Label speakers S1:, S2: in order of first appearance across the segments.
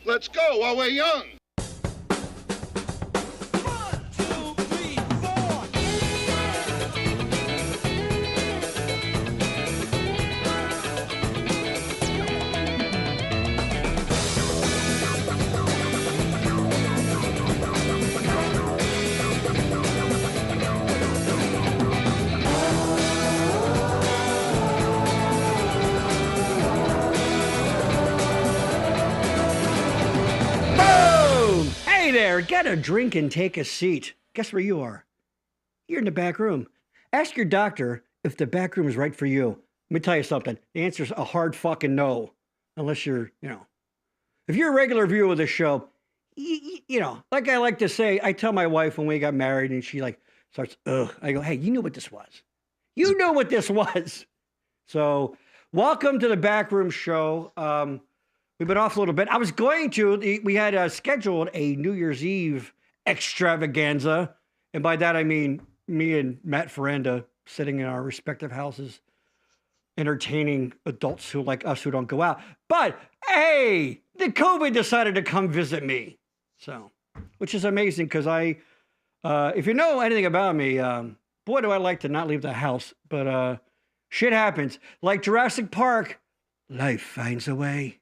S1: Let's go while we're young.
S2: There, get a drink and take a seat. Guess where you are? You're in the back room. Ask your doctor if the back room is right for you. Let me tell you something. The answer's a hard fucking no. Unless you're, if you're a regular viewer of this show, like I like to say, I tell my wife when we got married and she starts, ugh. I go, hey, you knew what this was. You know what this was. So welcome to the Backroom Show. We've been off a little bit. I was going to, we had scheduled a New Year's Eve extravaganza. And by that, I mean me and Matt Ferranda sitting in our respective houses, entertaining adults who like us who don't go out. But hey, the COVID decided to come visit me. So, which is amazing because if you know anything about me, boy, do I like to not leave the house. But shit happens. Like Jurassic Park, life finds a way.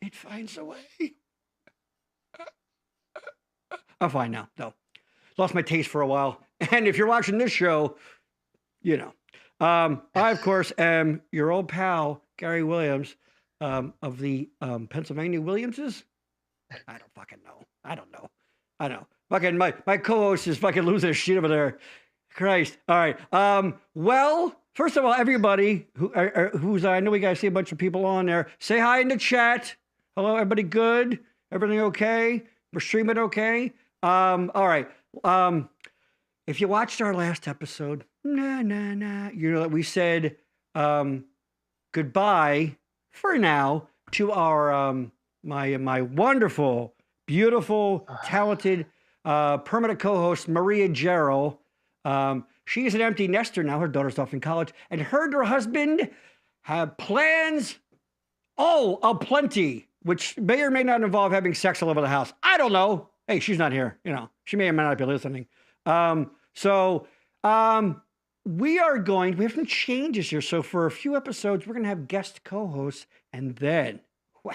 S2: It finds a way. I'm fine now, though. Lost my taste for a while. And if you're watching this show, I, of course, am your old pal, Gary Williams, of the Pennsylvania Williamses. I don't fucking know. I don't know. I know. Fucking my co-host is fucking losing his shit over there. Christ. All right. Well, first of all, everybody who's, I know we got to see a bunch of people on there. Say hi in the chat. Hello, everybody good? Everything okay? We're streaming okay? All right. If you watched our last episode, you know that we said goodbye for now to our my wonderful, beautiful, talented permanent co-host Maria Jarrell. She is an empty nester now. Her daughter's off in college, and her and her husband have plans, aplenty, which may or may not involve having sex all over the house. I don't know. hey, she's not here. You know, she may or may not be listening. We have some changes here. So for a few episodes, we're going to have guest co-hosts. And then, wow,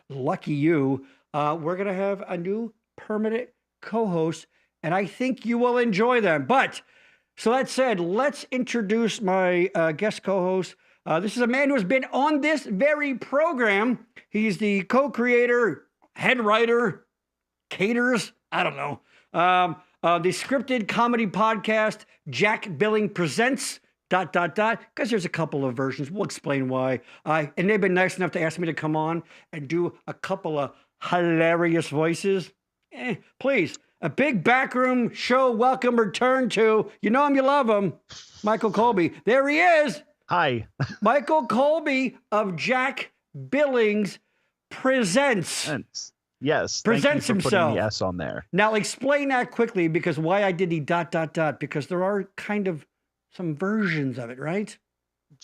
S2: lucky you, we're going to have a new permanent co-host. And I think you will enjoy them. But, so that said, let's introduce my guest co-host. This is a man who has been on this very program. He's the co-creator, head writer, caters, I don't know. The scripted comedy podcast, Jack Billings Presents, ... because there's a couple of versions. We'll explain why. And they've been nice enough to ask me to come on and do a couple of hilarious voices. Please, a big backroom show welcome return to, you know him, you love him, Michael Colby. There he is.
S3: Hi.
S2: Michael Colby of Jack Billings Presents.
S3: Yes.
S2: Presents
S3: thank you for
S2: himself.
S3: putting the S on there.
S2: Now explain that quickly, because why I did the ... because there are kind of some versions of it, right?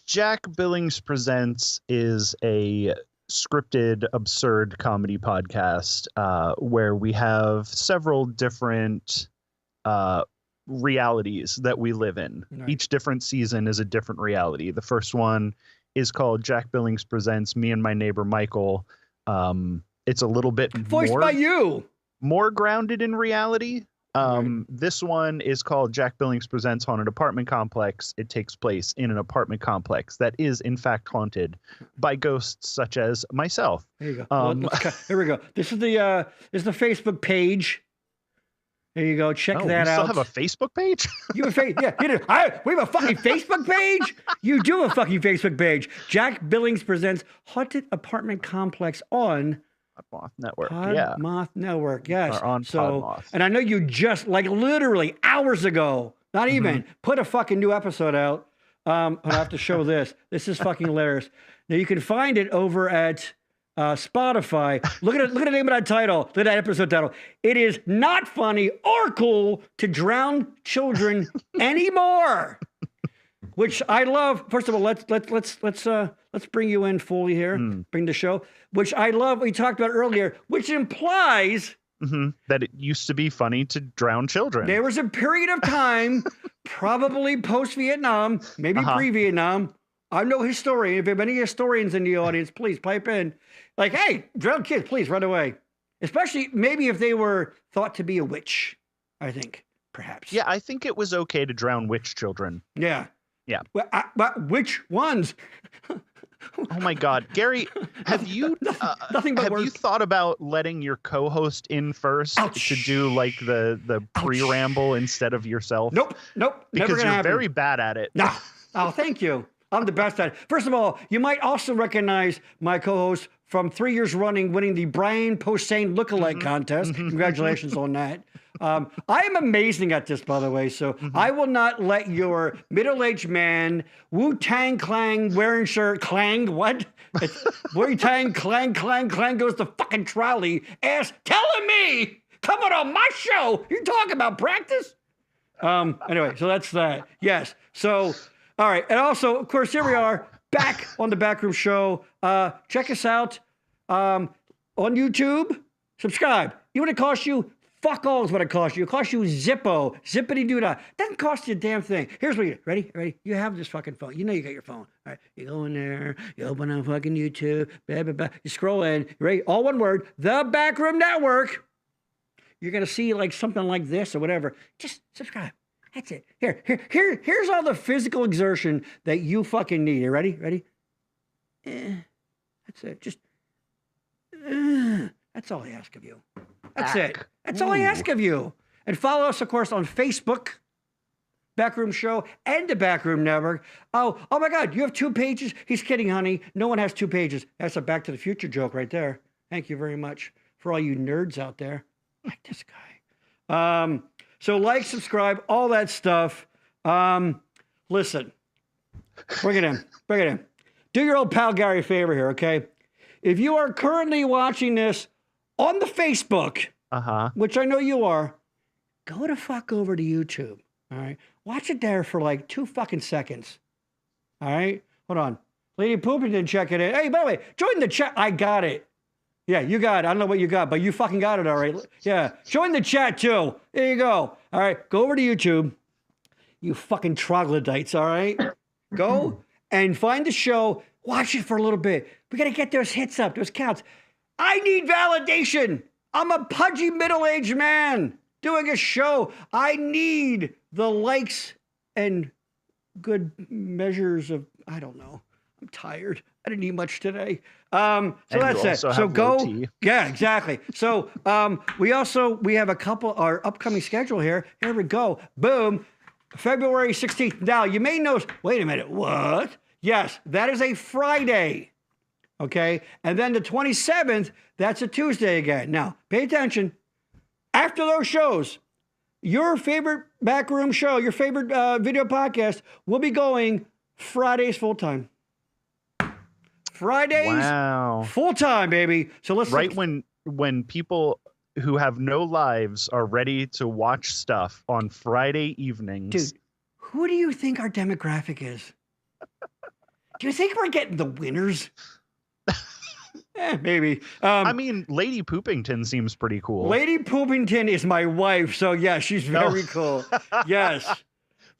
S3: Jack Billings Presents is a scripted, absurd comedy podcast where we have several different realities that we live in. Right. Each different season is a different reality. The first one is called Jack Billings Presents Me and My Neighbor Michael. It's a little bit
S2: voiced by you,
S3: more grounded in reality.
S2: Right.
S3: This one is called Jack Billings Presents Haunted Apartment Complex. It takes place in an apartment complex that is in fact haunted by ghosts such as myself.
S2: There you go. Here we go. This is the Facebook page. There you go. Check that out.
S3: You still have a Facebook page?
S2: You have a yeah. We have a fucking Facebook page. You do have a fucking Facebook page. Jack Billings Presents Haunted Apartment Complex on
S3: Podmoth Network.
S2: Podmoth Network. Yes.
S3: Or on Podmoth.
S2: And I know you just like literally hours ago, not even, put a fucking new episode out. I have to show this. This is fucking hilarious. Now you can find it over at Spotify. Look at the name of that title. Look at that episode title. It is not funny or cool to drown children anymore. Which I love. First of all, let's bring you in fully here. Bring the show. Which I love. We talked about earlier. Which implies
S3: that it used to be funny to drown children.
S2: There was a period of time, probably post-Vietnam, maybe pre-Vietnam. I'm no historian. If there are any historians in the audience, please pipe in. Like, hey, drown kids, please run away. Especially maybe if they were thought to be a witch. I think perhaps.
S3: Yeah, I think it was okay to drown witch children.
S2: Yeah.
S3: Yeah.
S2: But which ones?
S3: Oh my God, Gary, have you
S2: nothing but
S3: you thought about letting your co-host in first to do like the pre-ramble instead of yourself?
S2: Nope.
S3: Because you're very bad at it.
S2: No. Oh, thank you. I'm the best at it. First of all, you might also recognize my co-host from 3 years running, winning the Brian Posehn lookalike contest. Congratulations on that. I am amazing at this, by the way, so I will not let your middle-aged man, Wu-Tang Clang wearing shirt, clang, what? Wu-Tang Clang, clang, clang goes the fucking trolley, ass telling me, coming on my show, you talking about practice? Anyway, so that's that. Yes, so, all right, and also, of course, here we are, back on the Backroom Show. Check us out on YouTube. Subscribe. You want to cost you? Fuck all is what it costs you. It costs you Zippo. Zippity-doo-dah. Doesn't cost you a damn thing. Here's what you do. Ready? You have this fucking phone. You know you got your phone. All right. You go in there. You open up fucking YouTube. Blah, blah, blah. You scroll in. You ready? All one word. The Backroom Network. You're going to see like something like this or whatever. Just subscribe. That's it. Here's all the physical exertion that you fucking need. You ready? That's it. Just... that's all I ask of you. That's it. That's all I ask of you. And follow us, of course, on Facebook, Backroom Show, and the Backroom Network. Oh my God, you have 2 pages? He's kidding, honey. No one has 2 pages. That's a Back to the Future joke right there. Thank you very much for all you nerds out there. Like this guy. So like, subscribe, all that stuff. Listen, bring it in. Do your old pal Gary a favor here, okay? If you are currently watching this on the Facebook, which I know you are, go the fuck over to YouTube, all right? Watch it there for like 2 fucking seconds, all right? Hold on. Lady Poopy didn't check it in. Hey, by the way, join the chat. I got it. Yeah, you got it. I don't know what you got, but you fucking got it, all right. Yeah, join the chat, too. There you go. All right, go over to YouTube. You fucking troglodytes, all right? Go and find the show. Watch it for a little bit. We got to get those hits up, those counts. I need validation. I'm a pudgy middle-aged man doing a show. I need the likes and good measures of, I don't know. I'm tired. I didn't eat much today. So that's it. So go. Yeah, exactly. So we have a couple, our upcoming schedule here. Here we go. Boom. February 16th. Now, you may know, wait a minute. What? Yes, that is a Friday. Okay. And then the 27th, that's a Tuesday again. Now, pay attention. After those shows, your favorite backroom show, your favorite video podcast will be going Fridays full time. Fridays full time, baby. So let's
S3: when people who have no lives are ready to watch stuff on Friday evenings.
S2: Dude, who do you think our demographic is? Do you think we're getting the winners? Maybe.
S3: I mean, Lady Poopington seems pretty cool.
S2: Lady Poopington is my wife, so yeah, she's very cool. Yes.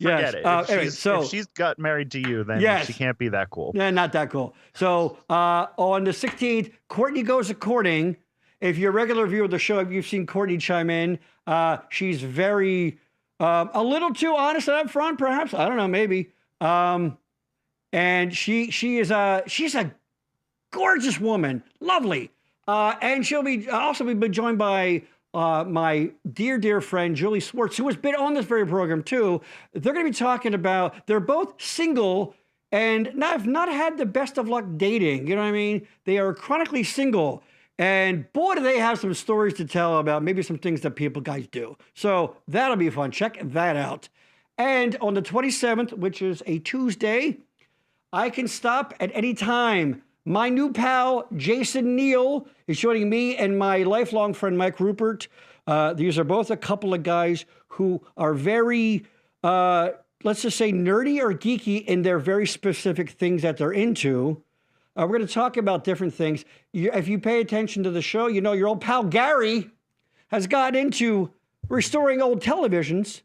S3: Forget it.
S2: Anyway,
S3: if she's got married to you, then she can't be that cool.
S2: Yeah, not that cool. So on the 16th, Courtney Goes A Courting. If you're a regular viewer of the show, you've seen Courtney chime in. She's very, a little too honest and upfront, perhaps. I don't know, maybe. And she's a gorgeous woman, lovely. And she'll be also be joined by my dear friend Julie Swartz, who has been on this very program too. They're going to be talking about, they're both single and have not had the best of luck dating. You know what I mean? They are chronically single. And boy, do they have some stories to tell about maybe some things that guys do. So that'll be fun. Check that out. And on the 27th, which is a Tuesday, I Can Stop at Any Time. My new pal, Jason Neal, is joining me and my lifelong friend, Mike Rupert. These are both a couple of guys who are very, let's just say, nerdy or geeky in their very specific things that they're into. We're going to talk about different things. If you pay attention to the show, you know your old pal Gary has gotten into restoring old televisions.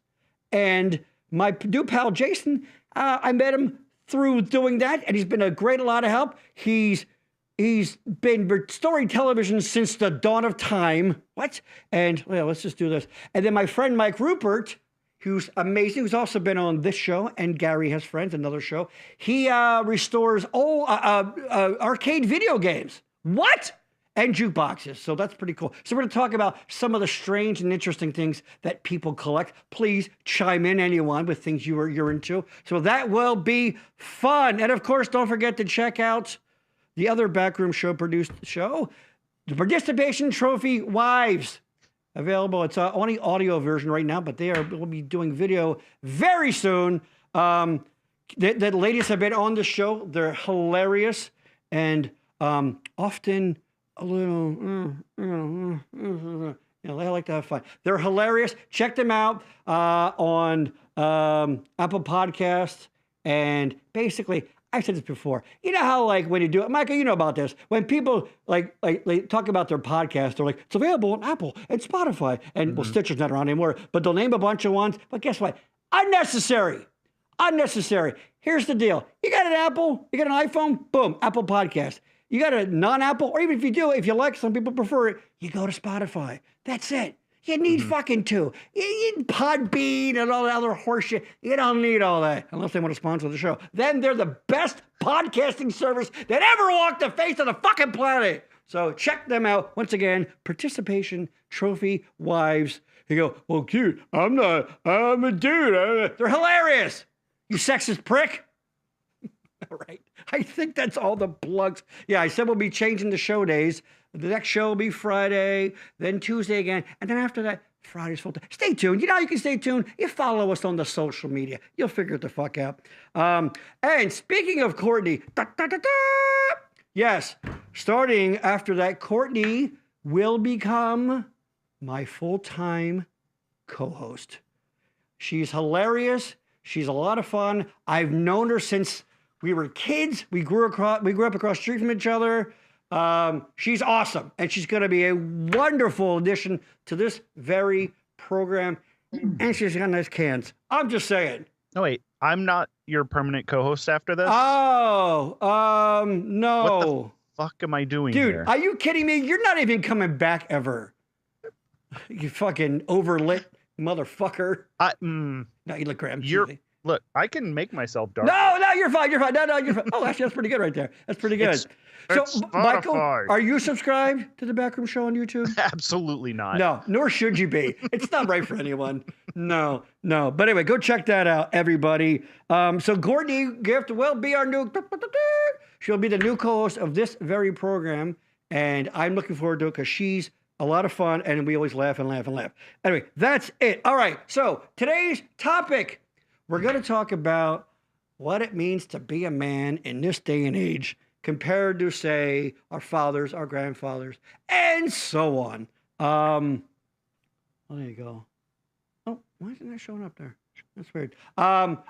S2: And my new pal Jason, I met him through doing that, and he's been a lot of help. He's been restoring television since the dawn of time. What? And let's just do this. And then my friend Mike Rupert, who's amazing, who's also been on this show, and Gary Has Friends, another show. He restores old arcade video games. What? And jukeboxes. So that's pretty cool. So we're going to talk about some of the strange and interesting things that people collect. Please chime in, anyone, with things you're into. So that will be fun. And of course, don't forget to check out the other backroom show produced show, the Participation Trophy Wives. Available. It's only audio version right now, but will be doing video very soon. The ladies have been on the show. They're hilarious and often a little, they like to have fun. They're hilarious. Check them out on Apple Podcasts. And basically, I've said this before. You know how, like, when you do it, Michael, you know about this. When people like talk about their podcast, they're like, it's available on Apple and Spotify, and well, Stitcher's not around anymore. But they'll name a bunch of ones. But guess what? Unnecessary. Here's the deal. You got an Apple, you got an iPhone, boom, Apple Podcast. You got a non-Apple, or even if you do, if you like, some people prefer it, you go to Spotify. That's it. You need fucking two. You need Podbean and all that other horseshit. You don't need all that unless they want to sponsor the show. Then they're the best podcasting service that ever walked the face of the fucking planet. So check them out. Once again, Participation Trophy Wives. You go, well, cute. I'm a dude. They're hilarious. You sexist prick. All right. I think that's all the plugs. Yeah, I said we'll be changing the show days. The next show will be Friday, then Tuesday again, and then after that, Friday's full time. Stay tuned. You know how you can stay tuned? You follow us on the social media. You'll figure it the fuck out. And speaking of Courtney, yes, starting after that, Courtney will become my full-time co-host. She's hilarious. She's a lot of fun. I've known her since we were kids. We grew up across the street from each other. She's awesome, and she's going to be a wonderful addition to this very program. And she's got nice cans. I'm just saying.
S3: No, wait. I'm not your permanent co-host after this?
S2: Oh, no.
S3: What the fuck am I doing here?
S2: Dude, are you kidding me? You're not even coming back ever. You fucking overlit motherfucker. No, you look great.
S3: Look, I can make myself dark.
S2: No, you're fine. You're fine. No, you're fine. Oh, actually, that's pretty good right there. That's pretty good.
S3: It's
S2: Michael, are you subscribed to the Backroom Show on YouTube?
S3: Absolutely not.
S2: No, nor should you be. It's not right for anyone. No. But anyway, go check that out, everybody. So Courtney Gift will be our new... She'll be the new co-host of this very program, and I'm looking forward to it because she's a lot of fun, and we always laugh and laugh and laugh. Anyway, that's it. All right, so today's topic, we're going to talk about what it means to be a man in this day and age compared to, say, our fathers, our grandfathers, and so on. Well, there you go. Oh, why isn't that showing up there? That's weird.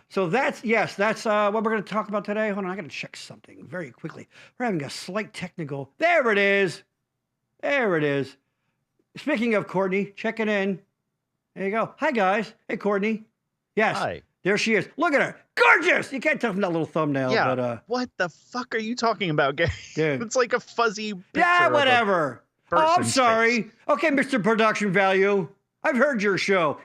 S2: So that's what we're going to talk about today. Hold on, I got to check something very quickly. We're having a slight technical. There it is. Speaking of Courtney, checking in. There you go. Hi, guys. Hey, Courtney. Yes.
S3: Hi.
S2: There she is. Look at her. Gorgeous. You can't tell from that little thumbnail.
S3: Yeah.
S2: But,
S3: what the fuck are you talking about, Gary?
S2: Dude.
S3: It's like a fuzzy picture.
S2: Yeah, whatever. Oh, I'm sorry.
S3: Face.
S2: Okay, Mr. Production Value. I've heard your show.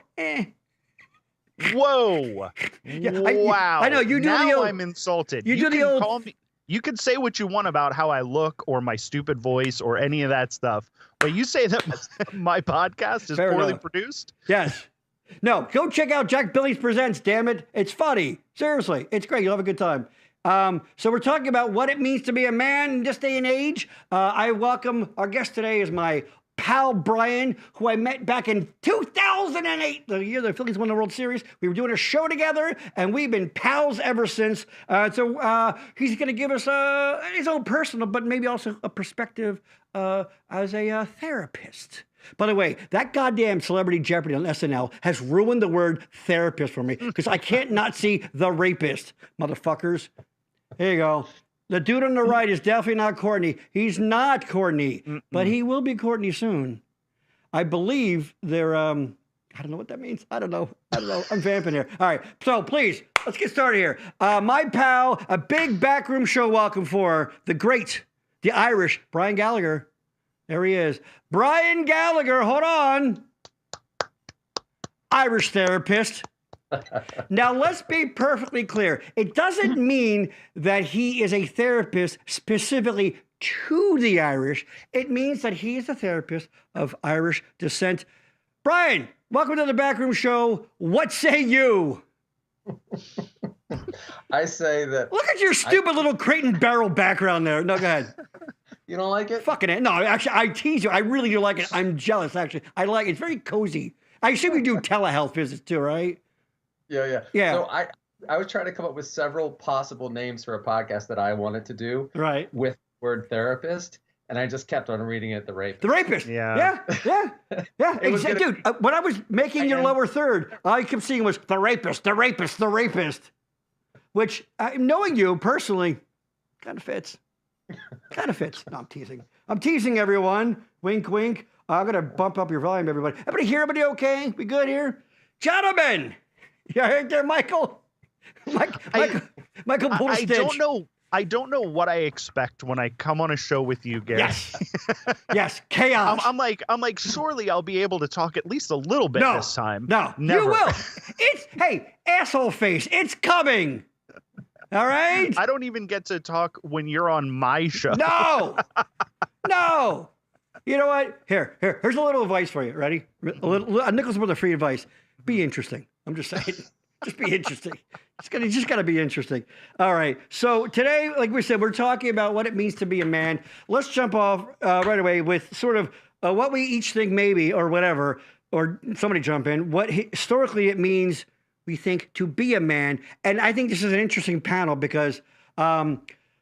S3: Whoa.
S2: Yeah,
S3: wow.
S2: I know. You do
S3: now
S2: the old...
S3: I'm insulted.
S2: You do the old...
S3: Call me, you can say what you want about how I look or my stupid voice or any of that stuff. But you say that my podcast is poorly produced?
S2: Yes. No, go check out Jack Billings Presents, damn it. It's funny. Seriously. It's great. You'll have a good time. So we're talking about what it means to be a man in this day and age. I welcome our guest today is my pal Brian, who I met back in 2008, the year the Phillies won the World Series. We were doing a show together, and we've been pals ever since. So he's going to give us his own personal, but maybe also a perspective as a therapist. By the way, that goddamn Celebrity Jeopardy on SNL has ruined the word therapist for me because I can't not see the rapist, motherfuckers. Here you go. The dude on the right is definitely not Courtney. He's not Courtney, but he will be Courtney soon. I believe they're, I don't know what that means. I don't know. I'm vamping here. All right. So please, let's get started here. My pal, a big backroom show welcome for the great, the Irish, Brian Gallagher. There he is. Brian Gallagher, hold on. Irish therapist. Now, let's be perfectly clear. It doesn't mean that he is a therapist specifically to the Irish. It means that he is a therapist of Irish descent. Brian, welcome to the Backroom Show. What say you?
S4: I say that...
S2: Look at your stupid little crate and barrel background there. No, go ahead.
S4: You don't like it?
S2: Fucking it. No, actually, I tease you. I really do like it. I'm jealous, actually. I like it. It's very cozy. I assume you do telehealth visits too, right?
S4: Yeah. So I was trying to come up with several possible names for a podcast that I wanted to do.
S2: Right.
S4: With the word therapist, and I just kept on reading it, the rapist.
S2: The rapist. Yeah. Exactly. Dude, when I was making your lower third, all I kept seeing was the rapist, the rapist, the rapist. Which, knowing you personally, kind of fits. No, I'm teasing. I'm teasing everyone. Wink, wink. I'm going to bump up your volume, everybody. Everybody here? Everybody okay? We good here? Gentlemen! You right there, Michael? Michael pulled a stitch.
S3: I don't know what I expect when I come on a show with you, Gary.
S2: Yes, chaos.
S3: I'm like, surely I'll be able to talk at least a little bit this time.
S2: No,
S3: never.
S2: You will. Hey, asshole face, it's coming. All right?
S3: I don't even get to talk when you're on my show.
S2: No. You know what? Here's a little advice for you. Ready? A nickel's worth of free advice. Be interesting. I'm just saying. Just be interesting. It's just gotta be interesting. All right. So today, like we said, we're talking about what it means to be a man. Let's jump off right away with sort of what we each think maybe, or whatever, or somebody jump in, what historically it means we think to be a man. And I think this is an interesting panel because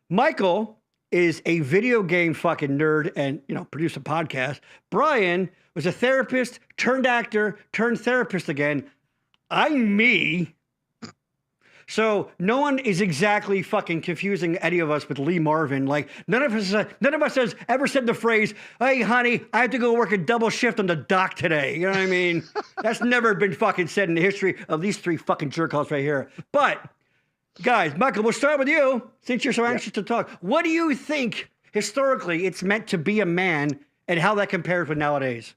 S2: Michael is a video game fucking nerd and, produce a podcast. Brian was a therapist turned actor turned therapist again. I'm me. So no one is exactly fucking confusing any of us with Lee Marvin. Like none of us has ever said the phrase, "Hey, honey, I have to go work a double shift on the dock today." You know what I mean? That's never been fucking said in the history of these three fucking jerk-offs right here. But guys, Michael, we'll start with you since you're so anxious to talk. What do you think historically it's meant to be a man, and how that compares with nowadays?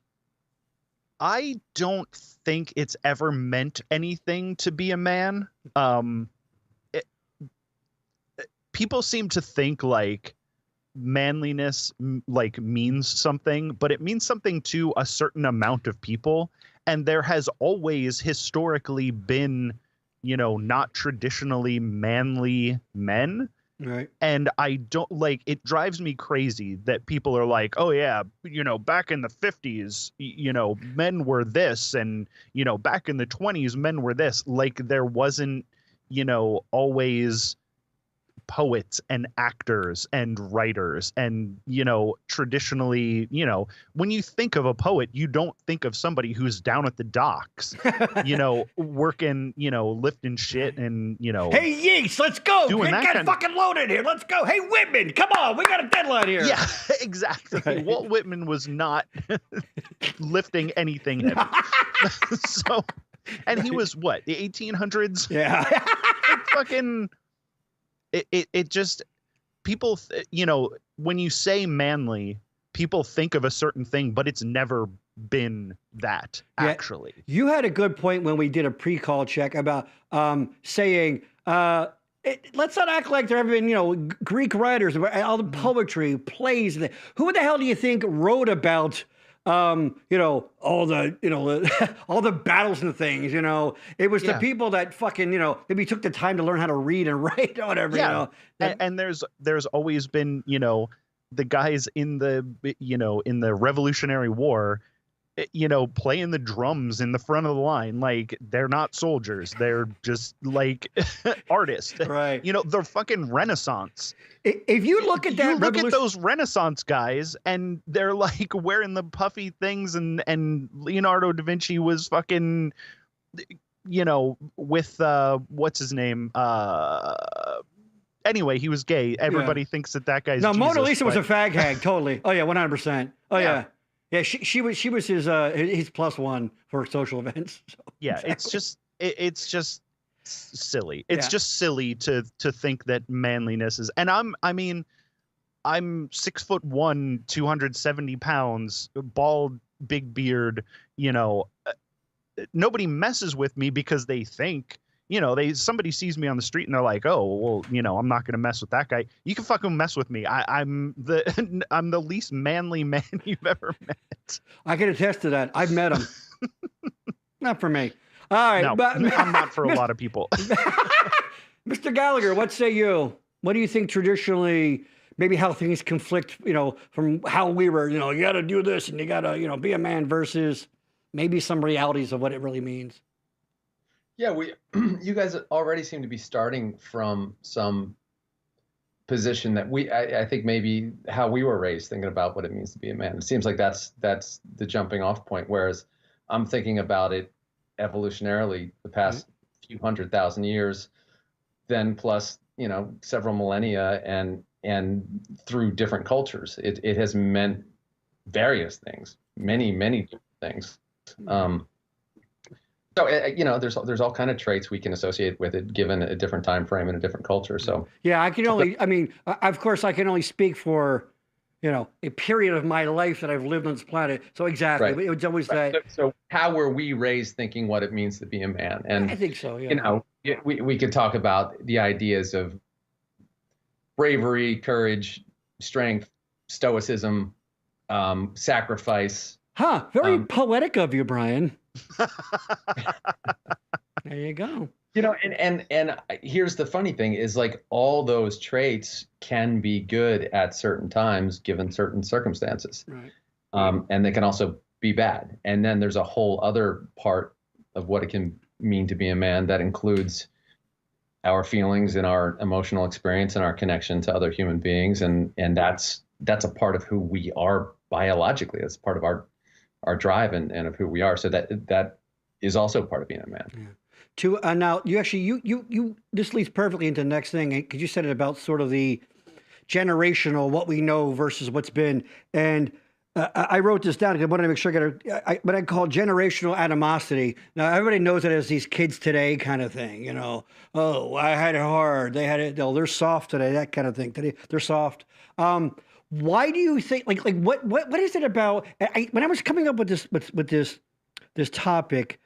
S3: I don't think it's ever meant anything to be a man. People seem to think like manliness like means something, but it means something to a certain amount of people. And there has always historically been, not traditionally manly men.
S2: Right.
S3: And I don't like, it drives me crazy that people are like, oh yeah, back in the 50s, men were this, and, back in the 20s, men were this. Like there wasn't, always poets and actors and writers and, traditionally, when you think of a poet, you don't think of somebody who's down at the docks, working, lifting shit and,
S2: hey, Yeats, let's go. Get fucking loaded here. Let's go. Hey, Whitman, come on. We got a deadline here.
S3: Yeah, exactly. Right. Walt Whitman was not lifting anything heavy. So, and he was what, the 1800s?
S2: Yeah.
S3: Fucking... It just, people, when you say manly, people think of a certain thing, but it's never been that, actually.
S2: Yeah, you had a good point when we did a pre-call check about saying, let's not act like there have been, Greek writers, all the poetry, plays. Who the hell do you think wrote about all the all the battles and things, it was the people that fucking, maybe took the time to learn how to read and write or whatever,
S3: And there's always been, the guys in the Revolutionary War, playing the drums in the front of the line. Like they're not soldiers. They're just like artists.
S2: Right.
S3: They're fucking Renaissance.
S2: If you look at that,
S3: you look at those Renaissance guys and they're like wearing the puffy things and Leonardo da Vinci was fucking, with, what's his name? Anyway, he was gay. Everybody thinks that guy's Jesus,
S2: Mona Lisa was a fag hag. Totally. Oh yeah. 100%. Oh yeah. Yeah, she was his plus one for social events. So,
S3: yeah, exactly. It's just silly. It's just silly to think that manliness is. And I'm 6'1", 270 pounds, bald, big beard. Nobody messes with me because they think. Somebody sees me on the street and they're like, oh, well, I'm not going to mess with that guy. You can fucking mess with me. I'm the least manly man you've ever met.
S2: I can attest to that. I've met him. Not for me. All right.
S3: No,
S2: but,
S3: I'm not for a lot of people.
S2: Mr. Gallagher, what say you? What do you think traditionally, maybe how things conflict, from how we were, you got to do this and you got to, be a man versus maybe some realities of what it really means?
S4: Yeah, you guys already seem to be starting from some position that I think maybe how we were raised, thinking about what it means to be a man. It seems like that's the jumping off point, whereas I'm thinking about it evolutionarily the past few 100,000 years, then plus, several millennia and through different cultures. It has meant various things, many different things. So, there's all kind of traits we can associate with it, given a different time frame and a different culture. So,
S2: yeah, of course, I can only speak for, a period of my life that I've lived on this planet. So exactly, right. It was always that.
S4: So how were we raised thinking what it means to be a man? And
S2: I think so. Yeah.
S4: We could talk about the ideas of bravery, courage, strength, stoicism, sacrifice.
S2: Very poetic of you, Brian. There you go.
S4: And here's the funny thing is, like, all those traits can be good at certain times given certain circumstances.
S2: Right.
S4: And they can also be bad. And then there's a whole other part of what it can mean to be a man that includes our feelings and our emotional experience and our connection to other human beings. And that's a part of who we are biologically. That's part of our drive and of who we are. So that is also part of being a man.
S2: Yeah. To now, you actually you this leads perfectly into the next thing because you said it about sort of the generational what we know versus what's been. And I wrote this down because I wanted to make sure I got what I call generational animosity. Now everybody knows it as these kids today kind of thing. You know, oh, I had it hard. They had it. Oh, they're soft today. That kind of thing. Today they're soft. Why do you think like what is it about? When I was coming up with this topic,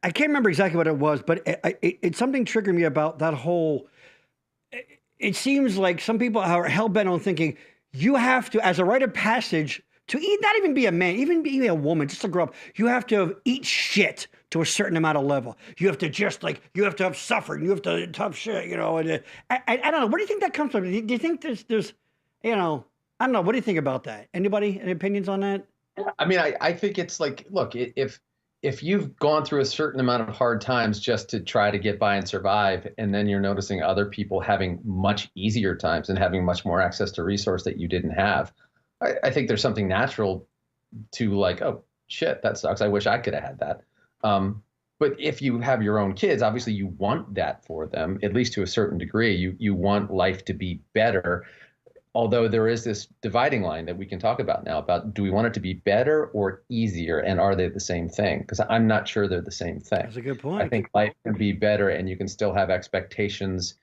S2: I can't remember exactly what it was, but it something triggered me about that whole. It seems like some people are hell bent on thinking you have to, as a rite of passage, to eat, not even be a man, even be a woman, just to grow up, you have to eat shit to a certain amount of level. You have to just like, you have to have suffered, you have to tough shit, you know. And I don't know. Where do you think that comes from? Do you think there's, you know, I don't know. What do you think about that? Anybody, any opinions on that?
S4: I mean, I think it's like, look, if you've gone through a certain amount of hard times just to try to get by and survive, and then you're noticing other people having much easier times and having much more access to resource that you didn't have, I think there's something natural to like, oh shit, that sucks. I wish I could have had that. But if you have your own kids, obviously you want that for them, at least to a certain degree. You want life to be better. Although there is this dividing line that we can talk about now about, do we want it to be better or easier, and are they the same thing? Because I'm not sure they're the same thing.
S2: That's a good point.
S4: I think life can be better and you can still have expectations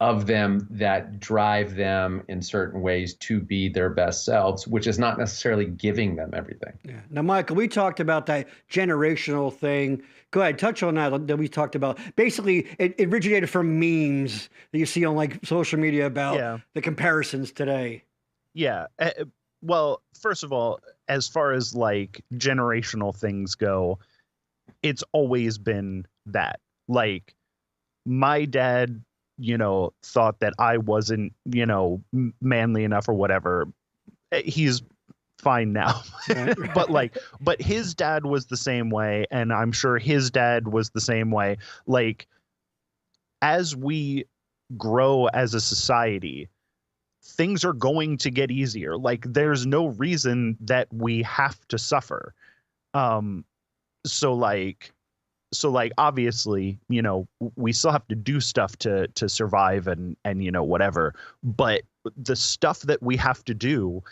S4: of them that drive them in certain ways to be their best selves, which is not necessarily giving them everything.
S2: Yeah. Now, Michael, we talked about that generational thing. Go ahead, touch on that we talked about. Basically, it originated from memes that you see on like social media about the comparisons today.
S3: Yeah. Well, first of all, as far as like generational things go, it's always been that. Like, my dad, you know, thought that I wasn't, you know, manly enough or whatever. He's fine now. but his dad was the same way, and I'm sure his dad was the same way. Like, as we grow as a society, things are going to get easier. Like, there's no reason that we have to suffer. So obviously, you know, we still have to do stuff to survive and you know, whatever. But the stuff that we have to do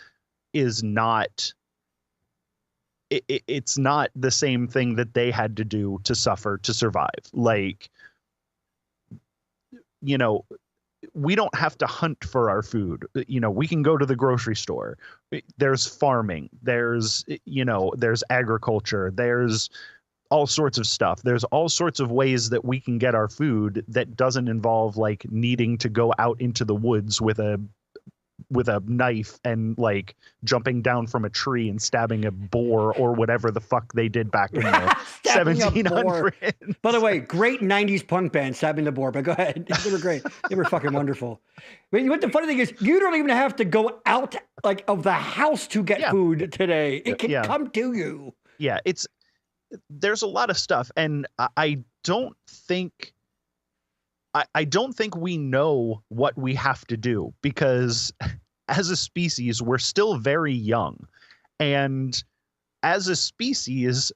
S3: is not, it's not the same thing that they had to do to suffer to survive. Like, you know, we don't have to hunt for our food. You know, we can go to the grocery store. There's farming, there's, you know, there's agriculture, there's all sorts of stuff. There's all sorts of ways that we can get our food that doesn't involve like needing to go out into the woods with a knife and like jumping down from a tree and stabbing a boar or whatever the fuck they did back in the 1700s.
S2: By the way, great 90s punk band, Stabbing the Boar, but go ahead. They were great. They were fucking wonderful. But what the funny thing is, you don't even have to go out like of the house to get food today. It can come to you.
S3: Yeah, there's a lot of stuff, and I don't think we know what we have to do, because as a species, we're still very young. And as a species,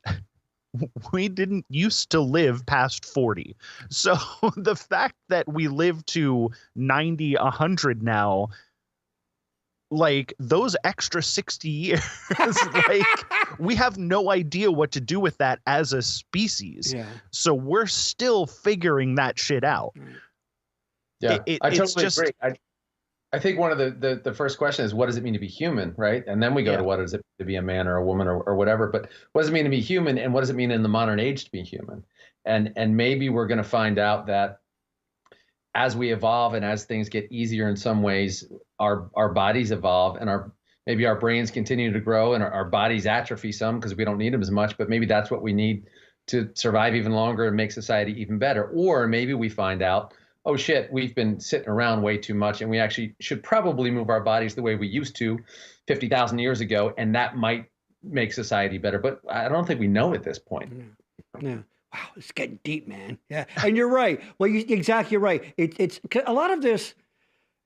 S3: we didn't used to live past 40. So the fact that we live to 90, 100 now, like those extra 60 years, like we have no idea what to do with that as a species. Yeah. So we're still figuring that shit out.
S4: Yeah, I totally agree. I think one of the first question is, what does it mean to be human, right? And then we go to what does it mean to be a man or a woman or whatever. But what does it mean to be human, and what does it mean in the modern age to be human? And maybe we're going to find out that as we evolve and as things get easier in some ways, our bodies evolve, and maybe our brains continue to grow, and our bodies atrophy some because we don't need them as much. But maybe that's what we need to survive even longer and make society even better. Or maybe we find out, oh shit, we've been sitting around way too much, and we actually should probably move our bodies the way we used to 50,000 years ago, and that might make society better. But I don't think we know at this point.
S2: Yeah. Wow, it's getting deep, man. Yeah, and you're right. Well, you're exactly right. It's a lot of this,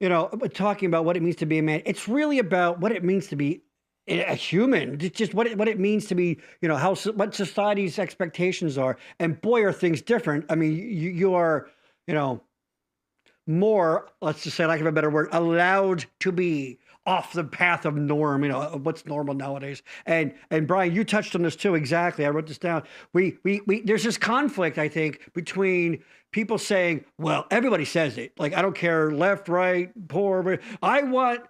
S2: you know, talking about what it means to be a man. It's really about what it means to be a human, just what it means to be, what society's expectations are. And boy, are things different. I mean, you are, more, let's just say, lack of a better word, allowed to be off the path of norm, of what's normal nowadays. And Brian, you touched on this too. Exactly. I wrote this down. We there's this conflict, I think, between people saying, well, everybody says it. Like, I don't care, left, right, poor, but I want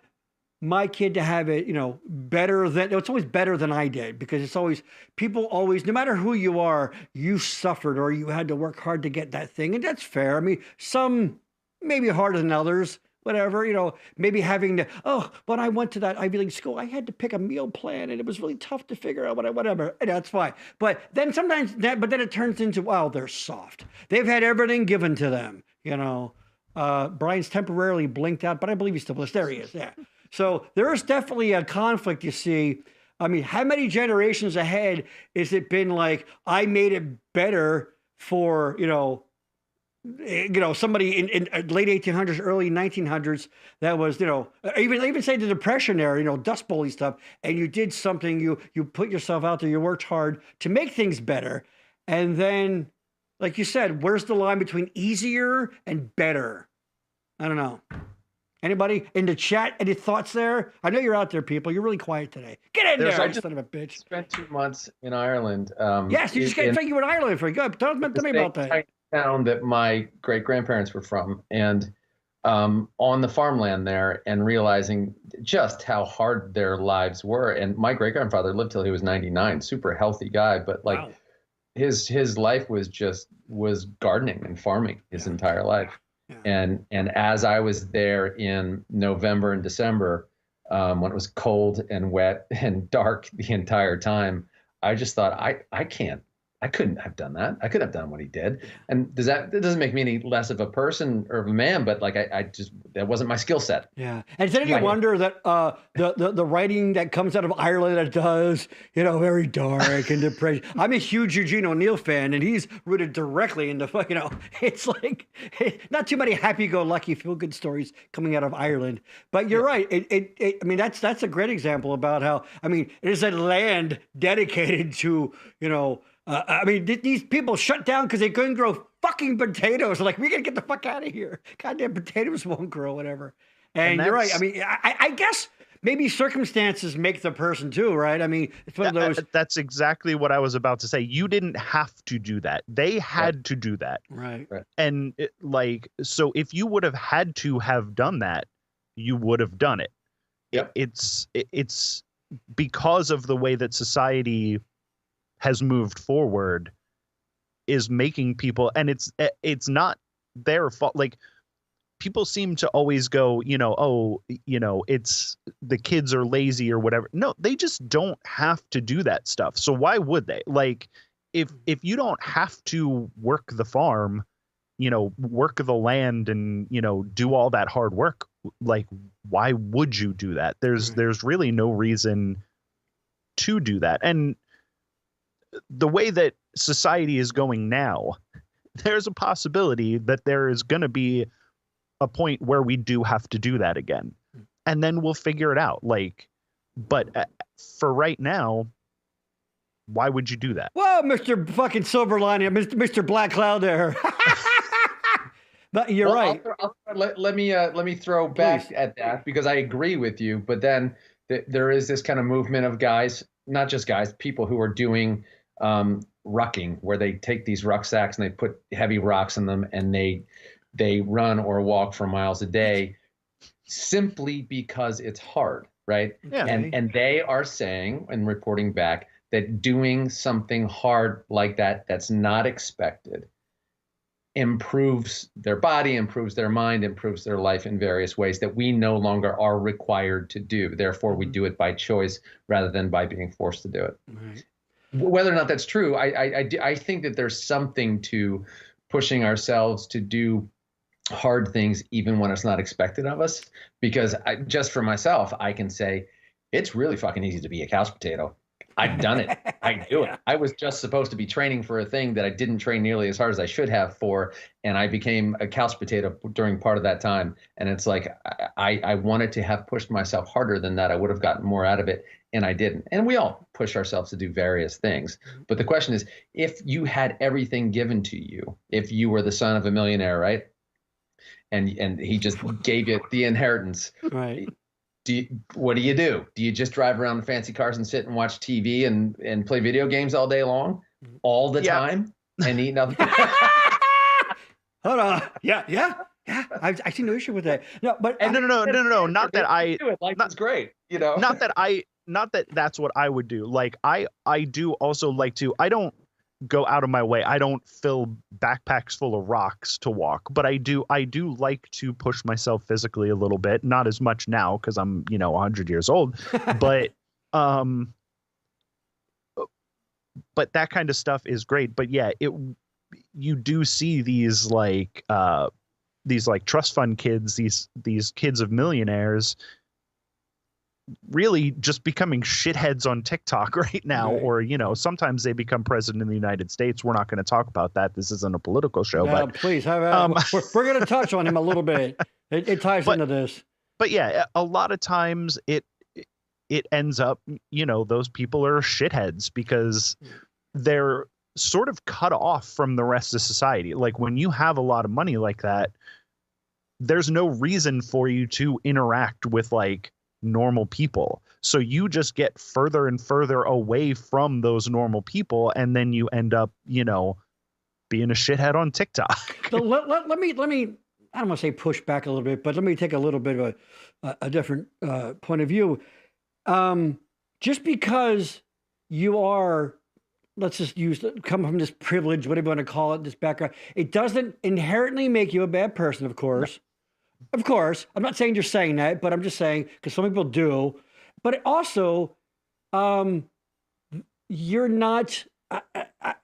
S2: my kid to have it, better than, it's always better than I did, because it's always, people always, no matter who you are, you suffered or you had to work hard to get that thing. And that's fair. I mean, some maybe harder than others, whatever, maybe having to, when I went to that Ivy League school, I had to pick a meal plan and it was really tough to figure out whatever. And that's fine. But then sometimes but then it turns into, wow, they're soft. They've had everything given to them, Brian's temporarily blinked out, but I believe he's still blinked. There he is. Yeah. So there is definitely a conflict, you see. I mean, how many generations ahead is it been like, I made it better for, somebody in late 1800s, early 1900s that was, even say the Depression era, Dust Bowl stuff, and you did something, you put yourself out there, you worked hard to make things better. And then, like you said, where's the line between easier and better? I don't know. Anybody in the chat? Any thoughts there? I know you're out there, people. You're really quiet today. Get in there, son of a bitch.
S4: Spent 2 months in Ireland.
S2: Yes, you just got to think you were in Ireland for good. Tell me about that.
S4: Town that my great-grandparents were from, and on the farmland there, and realizing just how hard their lives were. And my great-grandfather lived till he was 99, super healthy guy, but like, wow. His life was gardening and farming his entire life. Yeah. And as I was there in November and December, when it was cold and wet and dark the entire time, I just thought, I couldn't have done that. I could have done what he did. And that doesn't make me any less of a person or of a man, but like, that wasn't my skill set.
S2: Yeah. And did any wonder that the writing that comes out of Ireland that does, very dark and depressed. I'm a huge Eugene O'Neill fan, and he's rooted directly into, it's like not too many happy-go-lucky feel-good stories coming out of Ireland. But you're right. I mean, that's a great example about how, it is a land dedicated to, these people shut down because they couldn't grow fucking potatoes. Like, we got to get the fuck out of here. Goddamn potatoes won't grow, whatever. And you're right. I guess maybe circumstances make the person too, right? It's one of those.
S3: That's exactly what I was about to say. You didn't have to do that. They had to do that.
S2: Right.
S3: And so if you would have had to have done that, you would have done it.
S4: Yep.
S3: It's because of the way that society has moved forward is making people, and it's not their fault. Like, people seem to always go, it's the kids are lazy or whatever. No, they just don't have to do that stuff. So why would they? Like, if you don't have to work the farm, work the land and, do all that hard work, like, why would you do that? There's really no reason to do that. And the way that society is going now, there's a possibility that there is going to be a point where we do have to do that again, and then we'll figure it out. Like, but for right now, why would you do that?
S2: Well, Mr. fucking Silver Lining, Mr. Black Cloud there. But you're right.
S4: Let me throw back at that, because I agree with you. But then there is this kind of movement of guys, not just guys, people who are doing rucking, where they take these rucksacks and they put heavy rocks in them, and they run or walk for miles a day simply because it's hard, right?
S3: Yeah.
S4: And they are saying and reporting back that doing something hard like that's not expected improves their body, improves their mind, improves their life in various ways that we no longer are required to do. Therefore, we do it by choice rather than by being forced to do it.
S2: Right.
S4: Whether or not that's true, I think that there's something to pushing ourselves to do hard things even when it's not expected of us. Because just for myself, I can say it's really fucking easy to be a couch potato. I've done it. I do it. I was just supposed to be training for a thing that I didn't train nearly as hard as I should have for, and I became a couch potato during part of that time. And it's like I wanted to have pushed myself harder than that. I would have gotten more out of it, and I didn't. And we all push ourselves to do various things. But the question is, if you had everything given to you, if you were the son of a millionaire, right? And he just gave you the inheritance.
S2: Right.
S4: What do? Do you just drive around in fancy cars and sit and watch TV and play video games all day long, all the time, and eat nothing?
S2: Hold on. Yeah. I see no issue with that. No, but
S3: no. Not that I.
S4: Life is great. You know.
S3: Not that that's what I would do. Like I do also like to. I don't go out of my way. I don't fill backpacks full of rocks to walk, but I do like to push myself physically a little bit. Not as much now because I'm 100 years old, but that kind of stuff is great. But yeah, you do see these trust fund kids, these kids of millionaires really just becoming shitheads on TikTok right now, right. Or sometimes they become president of the United States. We're not going to talk about that. This isn't a political show, but
S2: please we're going to touch on him a little bit. It ties into this.
S3: But yeah, a lot of times it ends up, those people are shitheads because they're sort of cut off from the rest of society. Like when you have a lot of money like that, there's no reason for you to interact with like normal people. So you just get further and further away from those normal people, and then you end up, being a shithead on TikTok.
S2: So let me I don't want to say push back a little bit, but let me take a little bit of a different point of view. Just because you are, let's just come from this privilege, whatever you want to call it, this background, it doesn't inherently make you a bad person, of course. No. Of course, I'm not saying you're saying that, but I'm just saying because some people do. But it also, you're not,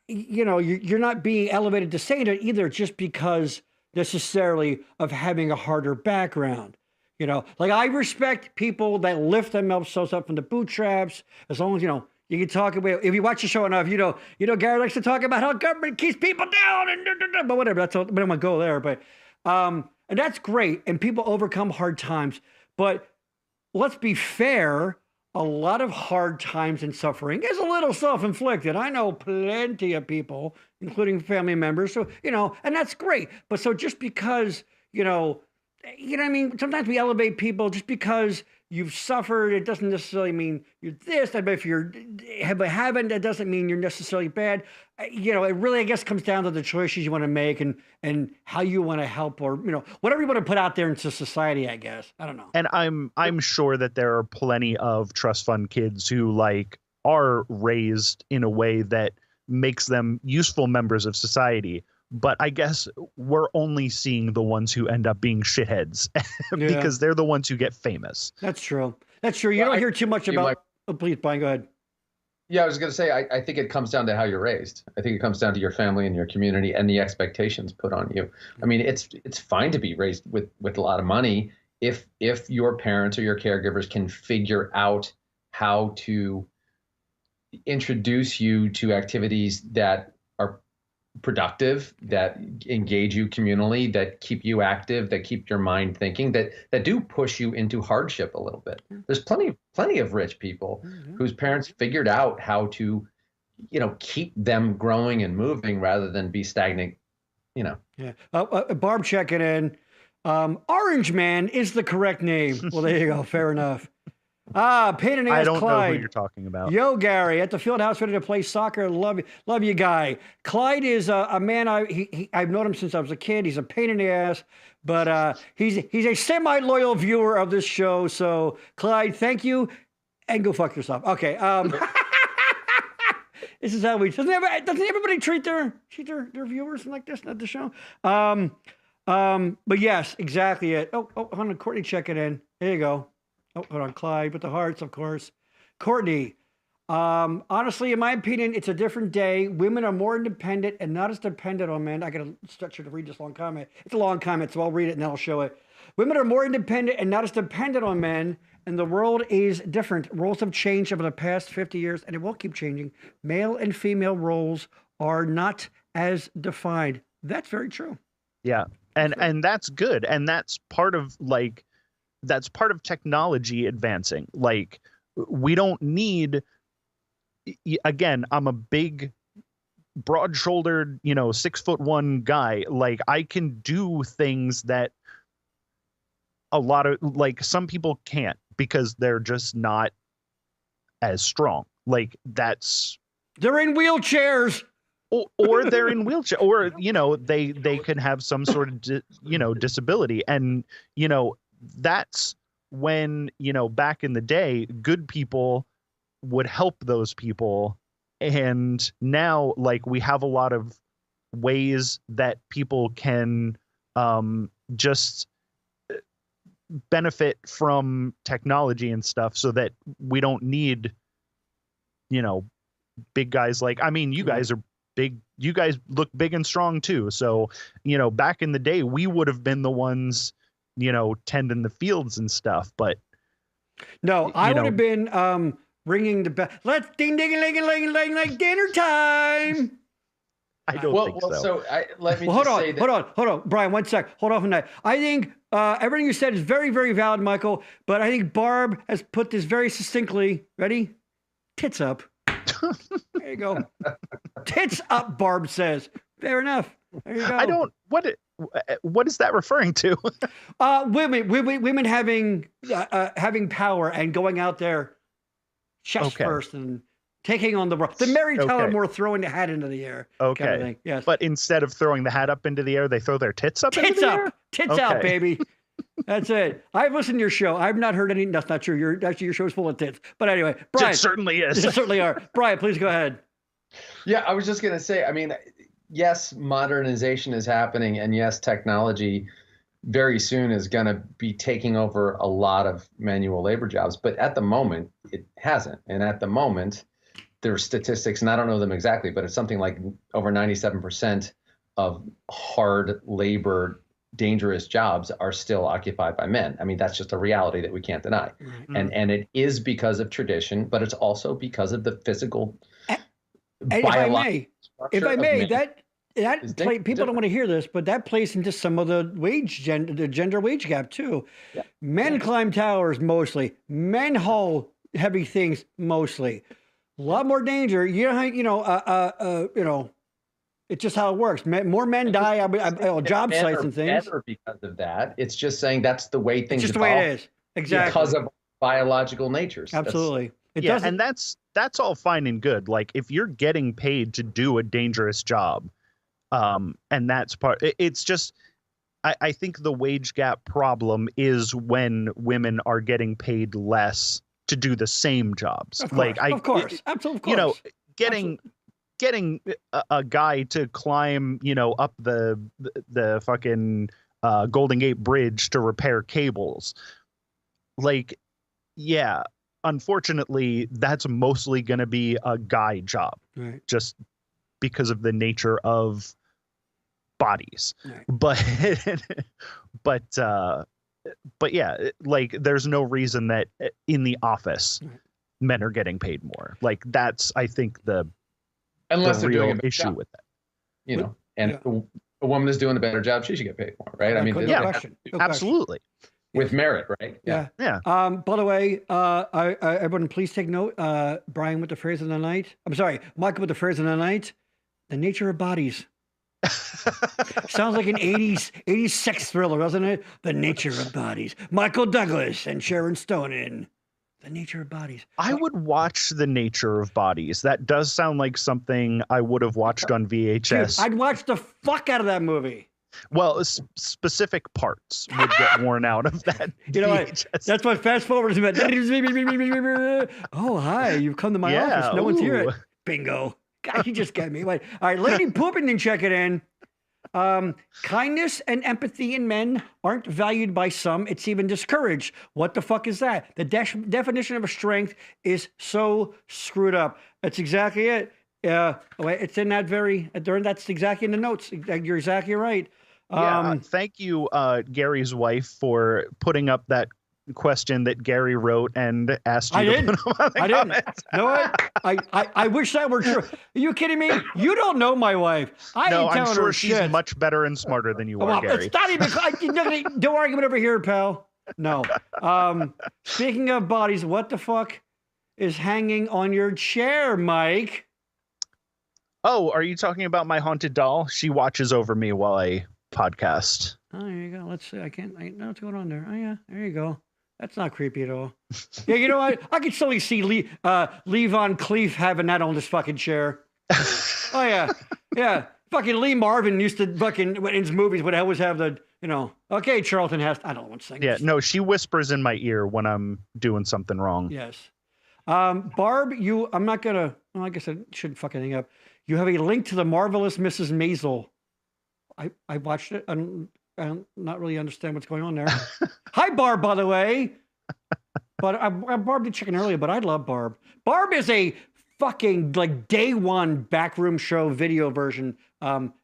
S2: you're not being elevated to sainthood either, just because necessarily of having a harder background. Like I respect people that lift themselves up from the bootstraps, as long as you can talk about. If you watch the show enough, Gary likes to talk about how government keeps people down, but whatever. That's all. We don't want to go there, but. And that's great, and people overcome hard times. But let's be fair, a lot of hard times and suffering is a little self-inflicted. I know plenty of people, including family members, so, and that's great. But so just because, what I mean? Sometimes we elevate people just because you've suffered. It doesn't necessarily mean you're this. But if you haven't, that doesn't mean you're necessarily bad. It really, I guess, comes down to the choices you want to make and how you want to help, or whatever you want to put out there into society. I guess I don't know.
S3: And I'm sure that there are plenty of trust fund kids who are raised in a way that makes them useful members of society. But I guess we're only seeing the ones who end up being shitheads because they're the ones who get famous.
S2: That's true. You don't hear too much about. Please, Brian, go ahead.
S4: Yeah, I was going to say, I think it comes down to how you're raised. I think it comes down to your family and your community and the expectations put on you. I mean, it's fine to be raised with a lot of money if your parents or your caregivers can figure out how to introduce you to activities that are productive, that engage you communally, that keep you active, that keep your mind thinking, that do push you into hardship a little bit. There's plenty of rich people whose parents figured out how to, keep them growing and moving rather than be stagnant, Yeah.
S2: Barb checking in. Orange Man is the correct name. Well, there you go. Fair enough. Pain in the ass,
S3: I don't
S2: Clyde.
S3: know who you're talking about.
S2: Yo, Gary, at the field house ready to play soccer. Love you, guy. Clyde is a man. I've known him since I was a kid. He's a pain in the ass, but he's a semi-loyal viewer of this show. So, Clyde, thank you, and go fuck yourself. Okay. This is how doesn't everybody treat their viewers like this at the show? But yes, exactly it. Oh, hold on, Courtney checking in. There you go. Oh, hold on, Clyde with the hearts, of course. Courtney, honestly, in my opinion, it's a different day. Women are more independent and not as dependent on men. I got to stretch her to read this long comment. It's a long comment, so I'll read it and then I'll show it. Women are more independent and not as dependent on men, and the world is different. Roles have changed over the past 50 years, and it will keep changing. Male and female roles are not as defined. That's very true.
S3: Yeah. And that's good. And that's part of technology advancing. Like, we don't need, again, I'm a big, broad-shouldered, 6'1" guy. Like, I can do things that a lot of, like, some people can't because they're just not as strong. Like,
S2: they're in wheelchairs.
S3: Or they're in wheelchair, or they can have some sort of disability, and that's when back in the day, good people would help those people, and now, like, we have a lot of ways that people can just benefit from technology and stuff, so that we don't need big guys. Like, I mean, you guys are big, you guys look big and strong too, so back in the day we would have been the ones tending the fields and stuff, but
S2: no, I would have been ringing the bell. Let's ding ding ling ling ling like dinner time.
S3: I don't think so.
S4: So let me
S2: hold on, Brian, 1 sec. Hold on from that. I think everything you said is very, very valid, Michael, but I think Barb has put this very succinctly. Ready? Tits up. There you go. Tits up, Barb says. Fair enough. There you go.
S3: I don't. What is that referring to?
S2: Women having power and going out there chest first and taking on the world. The Mary Tyler Moore throwing the hat into the air.
S3: Okay.
S2: Kind of thing. Yes.
S3: But instead of throwing the hat up into the air, they throw their tits up into the air?
S2: Tits out, baby. That's it. I've listened to your show. I've not heard any. That's not true. Your show's full of tits. But anyway, Brian.
S3: It certainly is.
S2: It certainly are. Brian, please go ahead.
S4: Yeah, I was just going to say, I mean, yes, modernization is happening, and yes, technology very soon is going to be taking over a lot of manual labor jobs. But at the moment, it hasn't. And at the moment, there are statistics, and I don't know them exactly, but it's something like over 97% of hard labor, dangerous jobs are still occupied by men. I mean, that's just a reality that we can't deny. Mm-hmm. And it is because of tradition, but it's also because of the physical.
S2: If I may, that people don't want to hear this, but that plays into some of the gender wage gap too. Yeah. Men climb towers mostly. Men haul heavy things mostly. A lot more danger. It's just how it works. More men die on job sites and things.
S4: Better because of that. It's just saying that's the way things.
S2: It's just the way it is. Exactly.
S4: Because of biological natures.
S2: Absolutely.
S3: And that's all fine and good. Like, if you're getting paid to do a dangerous job, and that's part. It's just, I think the wage gap problem is when women are getting paid less to do the same jobs.
S2: Of course. Absolutely.
S3: Getting a guy to climb, up the fucking Golden Gate Bridge to repair cables. Like, yeah, unfortunately, that's mostly going to be a guy job, right? Just because of the nature of bodies. Right. But yeah, like, there's no reason that in the office men are getting paid more. Like, that's, I think,
S4: unless they're doing a
S3: issue with that,
S4: and a woman is doing a better job, she should get paid more, right? I mean,
S2: no question.
S3: Absolutely.
S4: With merit, right?
S2: Yeah. By the way, everyone, please take note. Brian with the phrase of the night. I'm sorry, Michael with the phrase of the night. The nature of bodies. Sounds like an 80s sex thriller, doesn't it? The nature of bodies. Michael Douglas and Sharon Stone in The Nature of Bodies.
S3: I would watch The Nature of Bodies. That does sound like something I would have watched on VHS.
S2: Dude, I'd watch the fuck out of that movie.
S3: Well, specific parts would get worn out of that.
S2: You know what? That's what fast forward is about. Oh, hi. You've come to my office. No one's here. Bingo. God, you just got me. Wait. All right. Lady Poopin didn't check it in. Kindness and empathy in men aren't valued by some. It's even discouraged. What the fuck is that? The definition of a strength is so screwed up. That's exactly it. It's in that that's exactly in the notes. You're exactly right.
S3: Thank you, Gary's wife, for putting up that question that Gary wrote and asked you
S2: I
S3: to
S2: didn't.
S3: put on the
S2: I didn't.
S3: comments.
S2: You know what? I wish that were true. Are you kidding me? You don't know my wife. I
S3: No,
S2: ain't
S3: I'm
S2: telling
S3: sure
S2: her
S3: she's
S2: shit.
S3: much better and smarter than you are,
S2: Well,
S3: Gary.
S2: it's not even. Don't argument over here, pal. No. Speaking of bodies, what the fuck is hanging on your chair, Mike?
S3: Oh, are you talking about my haunted doll? She watches over me while I podcast.
S2: Oh, there you go. Let's see. I know what's going on there. Oh, yeah. There you go. That's not creepy at all. Yeah, you know what? I could totally see Lee Von Cleef having that on this fucking chair. Oh, yeah. Yeah. Fucking Lee Marvin used to fucking, in his movies, would always have the, okay, Charlton Heston. I don't want to sing.
S3: Yeah, no, she whispers in my ear when I'm doing something wrong.
S2: Yes. Barb, I'm not going to, well, I guess I shouldn't fuck anything up. You have a link to the Marvelous Mrs. Maisel. I watched it. I don't not really understand what's going on there. Hi, Barb, by the way. But I Barb did chicken earlier, but I love Barb. Barb is a fucking like day one backroom show video version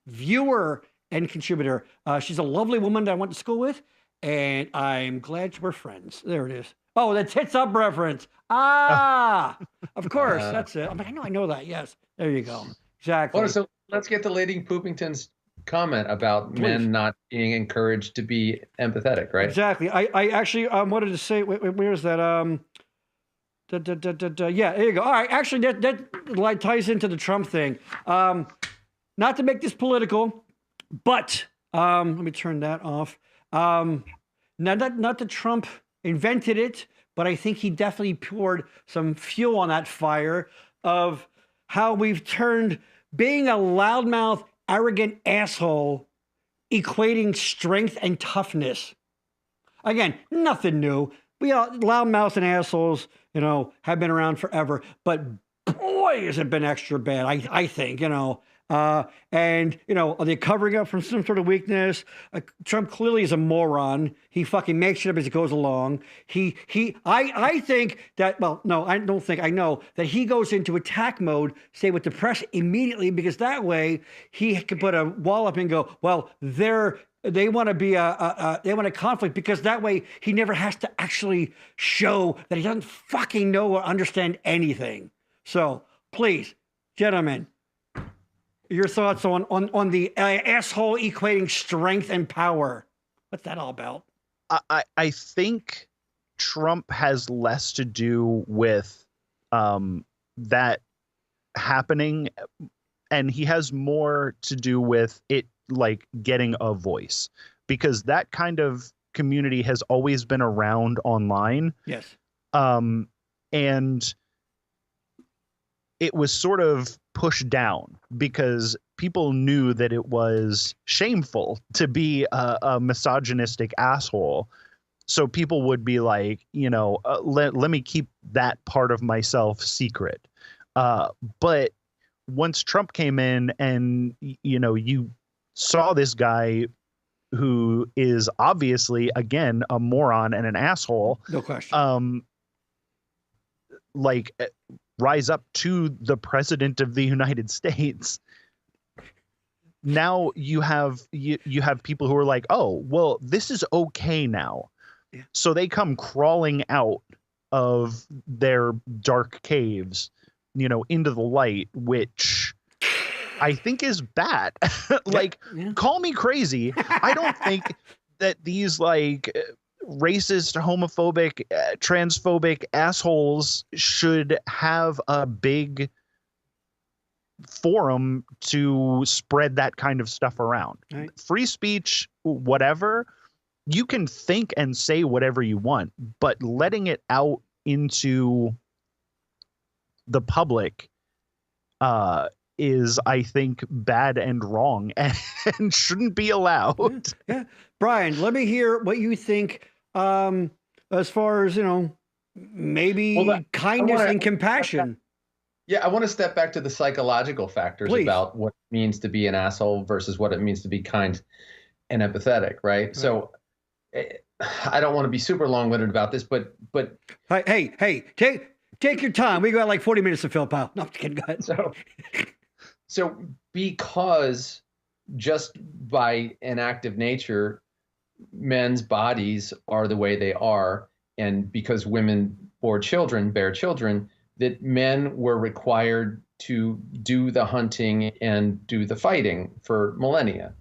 S2: viewer and contributor. She's a lovely woman that I went to school with, and I'm glad we're friends. There it is. Oh, the tits up reference. Ah, of course, that's it. I'm like, I know that. Yes, there you go. Exactly.
S4: Well, so let's get to Lady Poopington's comment about men not being encouraged to be empathetic, right?
S2: Exactly. I actually wanted to say, where's that? Yeah, there you go. All right, actually, that ties into the Trump thing. Not to make this political, but let me turn that off. Not that Trump invented it, but I think he definitely poured some fuel on that fire of how we've turned being a loudmouth, arrogant asshole equating strength and toughness. Again, nothing new. We all loudmouths and assholes, have been around forever. But boy, has it been extra bad, I think, and, are they covering up from some sort of weakness? Trump clearly is a moron. He fucking makes shit up as he goes along. I think that, well, no, I don't think, I know that he goes into attack mode, say with the press immediately, because that way he can put a wall up and go, well, they want to be they want a conflict, because that way he never has to actually show that he doesn't fucking know or understand anything. So please, gentlemen, your thoughts on the asshole equating strength and power. What's that all about?
S3: I think Trump has less to do with that happening, and he has more to do with it like getting a voice, because that kind of community has always been around online.
S2: Yes.
S3: And it was sort of pushed down because people knew that it was shameful to be a misogynistic asshole. So people would be like, let me keep that part of myself secret. But once Trump came in and, you saw this guy who is obviously, again, a moron and an asshole.
S2: No question.
S3: Rise up to the president of the United States. Now you have people who are like, oh, well, this is okay now. Yeah. So they come crawling out of their dark caves, into the light, which I think is bad. Call me crazy. I don't think that these racist, homophobic, transphobic assholes should have a big forum to spread that kind of stuff around. Right. Free speech, whatever, you can think and say whatever you want, but letting it out into the public is, I think, bad and wrong and shouldn't be allowed.
S2: Yeah. Brian, let me hear what you think as far as, maybe kindness and compassion.
S4: Yeah, I want to step back to the psychological factors
S2: Please.
S4: About what it means to be an asshole versus what it means to be kind and empathetic, right? So I don't want to be super long-winded about this, but
S2: hey, take your time. We got like 40 minutes to fill, pal. No, I'm kidding. Go ahead.
S4: So because just by an act of nature, men's bodies are the way they are, and because women bear children, that men were required to do the hunting and do the fighting for millennia.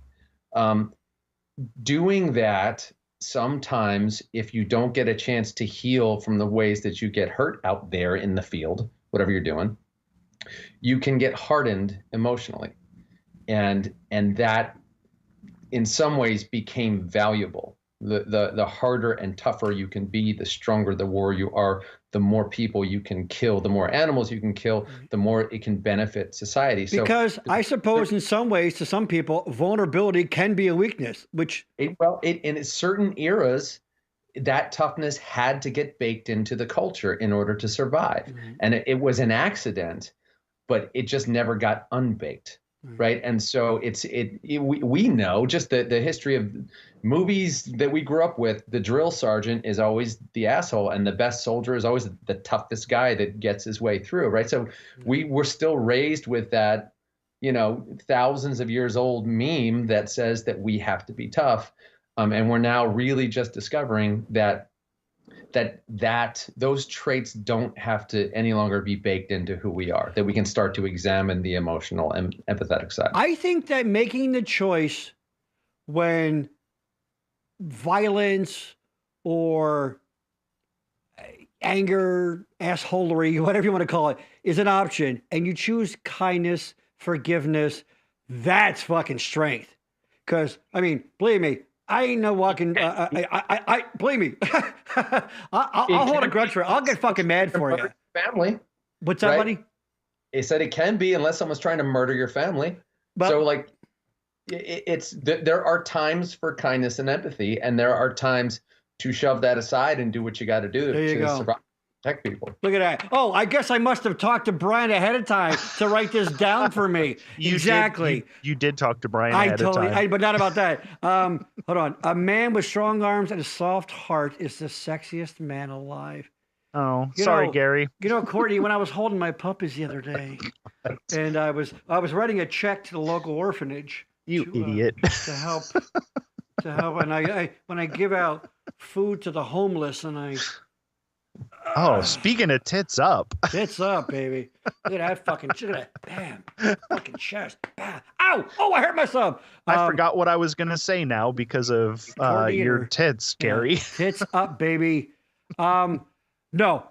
S4: Doing that, sometimes if you don't get a chance to heal from the ways that you get hurt out there in the field, whatever you're doing, you can get hardened emotionally. And that in some ways became valuable. The harder and tougher you can be, the stronger the warrior you are, the more people you can kill, the more animals you can kill, the more it can benefit society.
S2: Because I suppose in some ways, to some people, vulnerability can be a weakness, which...
S4: in certain eras, that toughness had to get baked into the culture in order to survive. Mm-hmm. And it was an accident, but it just never got unbaked. Right. And so we know just the history of movies that we grew up with. The drill sergeant is always the asshole, and the best soldier is always the toughest guy that gets his way through. Right. So we were still raised with that, thousands of years old meme that says that we have to be tough. And we're now really just discovering that those traits don't have to any longer be baked into who we are, that we can start to examine the emotional and empathetic side.
S2: I think that making the choice when violence or anger, assholery, whatever you want to call it, is an option, and you choose kindness, forgiveness, that's fucking strength. Because, believe me, I ain't no walking. Believe me, I'll hold a grudge for it. I'll get fucking mad for you.
S4: Family.
S2: What's that, buddy?
S4: He said it can be unless someone's trying to murder your family. But, so there are times for kindness and empathy, and there are times to shove that aside and do what you got to do to survive. Protect people.
S2: Look at that. Oh, I guess I must have talked to Brian ahead of time to write this down for me. Exactly.
S3: You did talk to Brian ahead of time.
S2: But not about that. Hold on. A man with strong arms and a soft heart is the sexiest man alive.
S3: Oh, sorry, Gary.
S2: Courtney, when I was holding my puppies the other day, and I was writing a check to the local orphanage.
S3: You idiot.
S2: To help. And when I give out food to the homeless, and
S3: speaking of tits up.
S2: Tits up, baby. Look at that fucking shit. Bam. Fucking chest. Bam. Ow. Oh, I hurt myself.
S3: I forgot what I was going to say now because of your tits, Gary.
S2: Yeah, tits up, baby. No,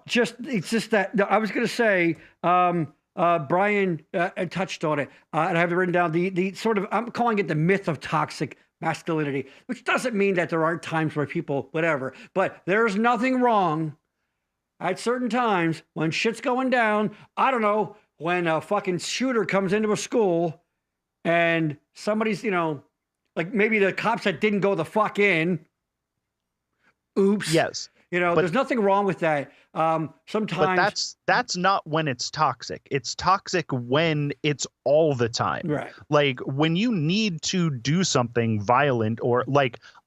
S2: it's just that. No, I was going to say, Brian touched on it, and I have it written down. The sort of, I'm calling it the myth of toxic masculinity, which doesn't mean that there aren't times where people, whatever, but there's nothing wrong at certain times when shit's going down. I don't know, when a fucking shooter comes into a school and somebody's, like maybe the cops that didn't go the fuck in. Oops.
S3: Yes.
S2: There's nothing wrong with that. Sometimes.
S3: But that's not when it's toxic. It's toxic when it's all the time.
S2: Right.
S3: Like when you need to do something violent or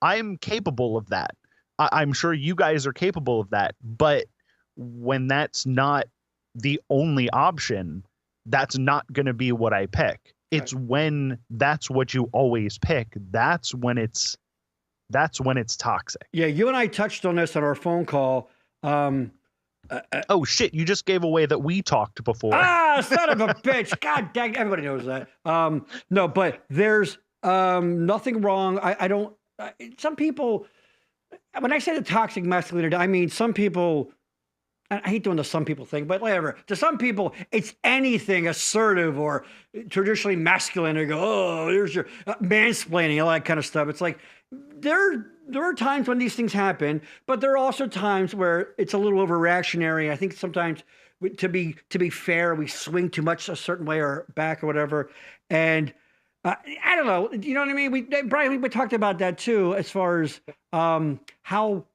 S3: I'm capable of that. I'm sure you guys are capable of that. But when that's not the only option, that's not going to be what I pick. It's right. When that's what you always pick. That's when it's toxic.
S2: Yeah, you and I touched on this on our phone call.
S3: Oh shit! You just gave away that we talked before.
S2: Son of a bitch! God dang! Everybody knows that. No, but there's nothing wrong. I don't. Some people, when I say the toxic masculinity, I mean some people. I hate doing the some people thing, but whatever. To some people, it's anything assertive or traditionally masculine. Or go, oh, there's your mansplaining, all that kind of stuff. It's like there are times when these things happen, but there are also times where it's a little overreactionary. I think sometimes, to be fair, we swing too much a certain way or back or whatever. And I don't know. You know what I mean? Brian, we talked about that too, as far as how.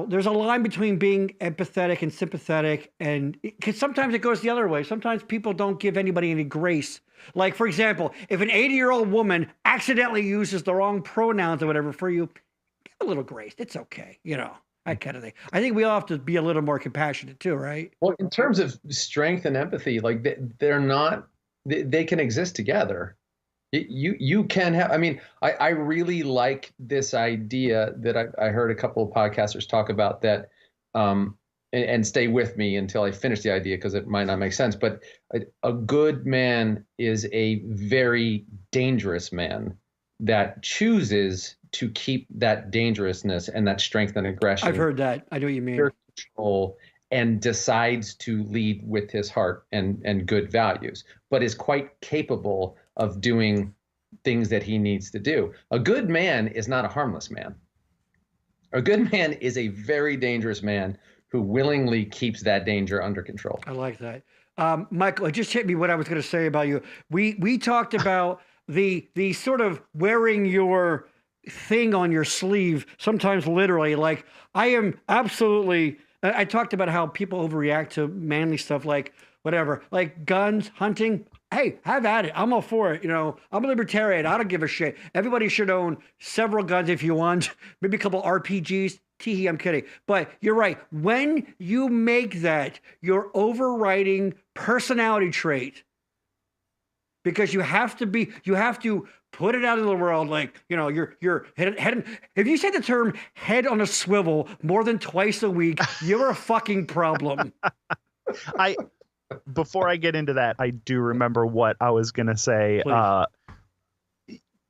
S2: There's a line between being empathetic and sympathetic, and because sometimes it goes the other way. Sometimes people don't give anybody any grace. Like, for example, if an 80-year-old woman accidentally uses the wrong pronouns or whatever for you, give a little grace. It's okay. That kind of thing. I think we all have to be a little more compassionate too, right?
S4: Well, in terms of strength and empathy, like they can exist together. You can have, I mean, I really like this idea that I heard a couple of podcasters talk about that, and stay with me until I finish the idea because it might not make sense. But a good man is a very dangerous man that chooses to keep that dangerousness and that strength and aggression.
S2: I've heard that. I know what you mean.
S4: Under control, and decides to lead with his heart and good values, but is quite capable of doing things that he needs to do. A good man is not a harmless man. A good man is a very dangerous man who willingly keeps that danger under control.
S2: I like that. Michael, it just hit me what I was going to say about you. We talked about the sort of wearing your thing on your sleeve, sometimes literally. Like, I am absolutely, I talked about how people overreact to manly stuff, like whatever, like guns, hunting. Hey, have at it. I'm all for it. You know, I'm a libertarian. I don't give a shit. Everybody should own several guns if you want, maybe a couple RPGs. Tee, I'm kidding. But you're right. When you make that your overriding personality trait, because you have to put it out in the world, like, you know, you're head, if you say the term head on a swivel more than twice a week, you're a fucking problem.
S3: Before I get into that, I do remember what I was going to say.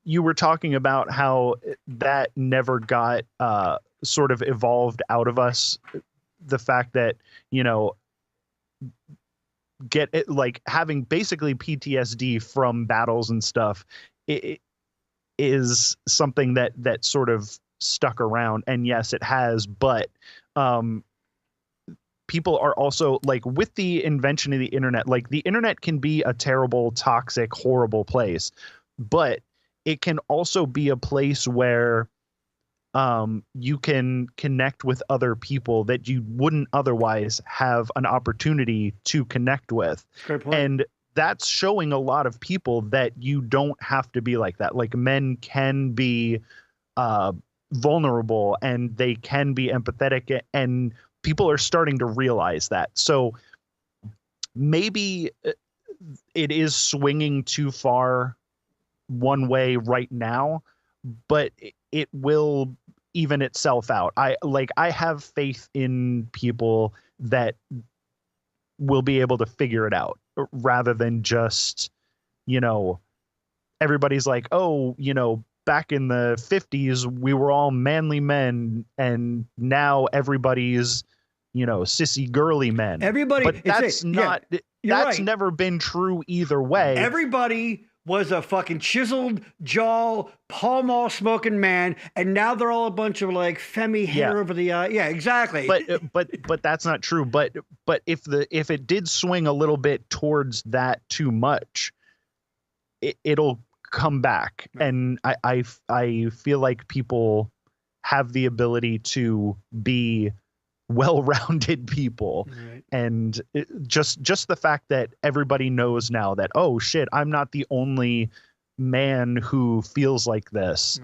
S3: You were talking about how that never got sort of evolved out of us. The fact that, you know, get it, like having basically PTSD from battles and stuff, it is something that sort of stuck around. And yes, it has, but people are also, like, with the invention of the internet, like, the internet can be a terrible, toxic, horrible place, but it can also be a place where you can connect with other people that you wouldn't otherwise have an opportunity to connect with.
S2: Great point.
S3: And that's showing a lot of people that you don't have to be like that. Like, men can be vulnerable and they can be empathetic, and people are starting to realize that. So maybe it is swinging too far one way right now, but it will even itself out. I have faith in people that will be able to figure it out, rather than just, you know, everybody's like, oh, you know, back in the 50s, we were all manly men, and now everybody's, you know, sissy girly men.
S2: Everybody,
S3: but that's not, that's
S2: right.
S3: never been true either way.
S2: Everybody was a fucking chiseled jaw, Pall Mall smoking man, and now they're all a bunch of like femi hair over the eye. Yeah, exactly.
S3: But that's not true. But if it did swing a little bit towards that too much, it'll come back. Right. And I feel like people have the ability to be well-rounded people. Right. And just the fact that everybody knows now that, oh shit, I'm not the only man who feels like this.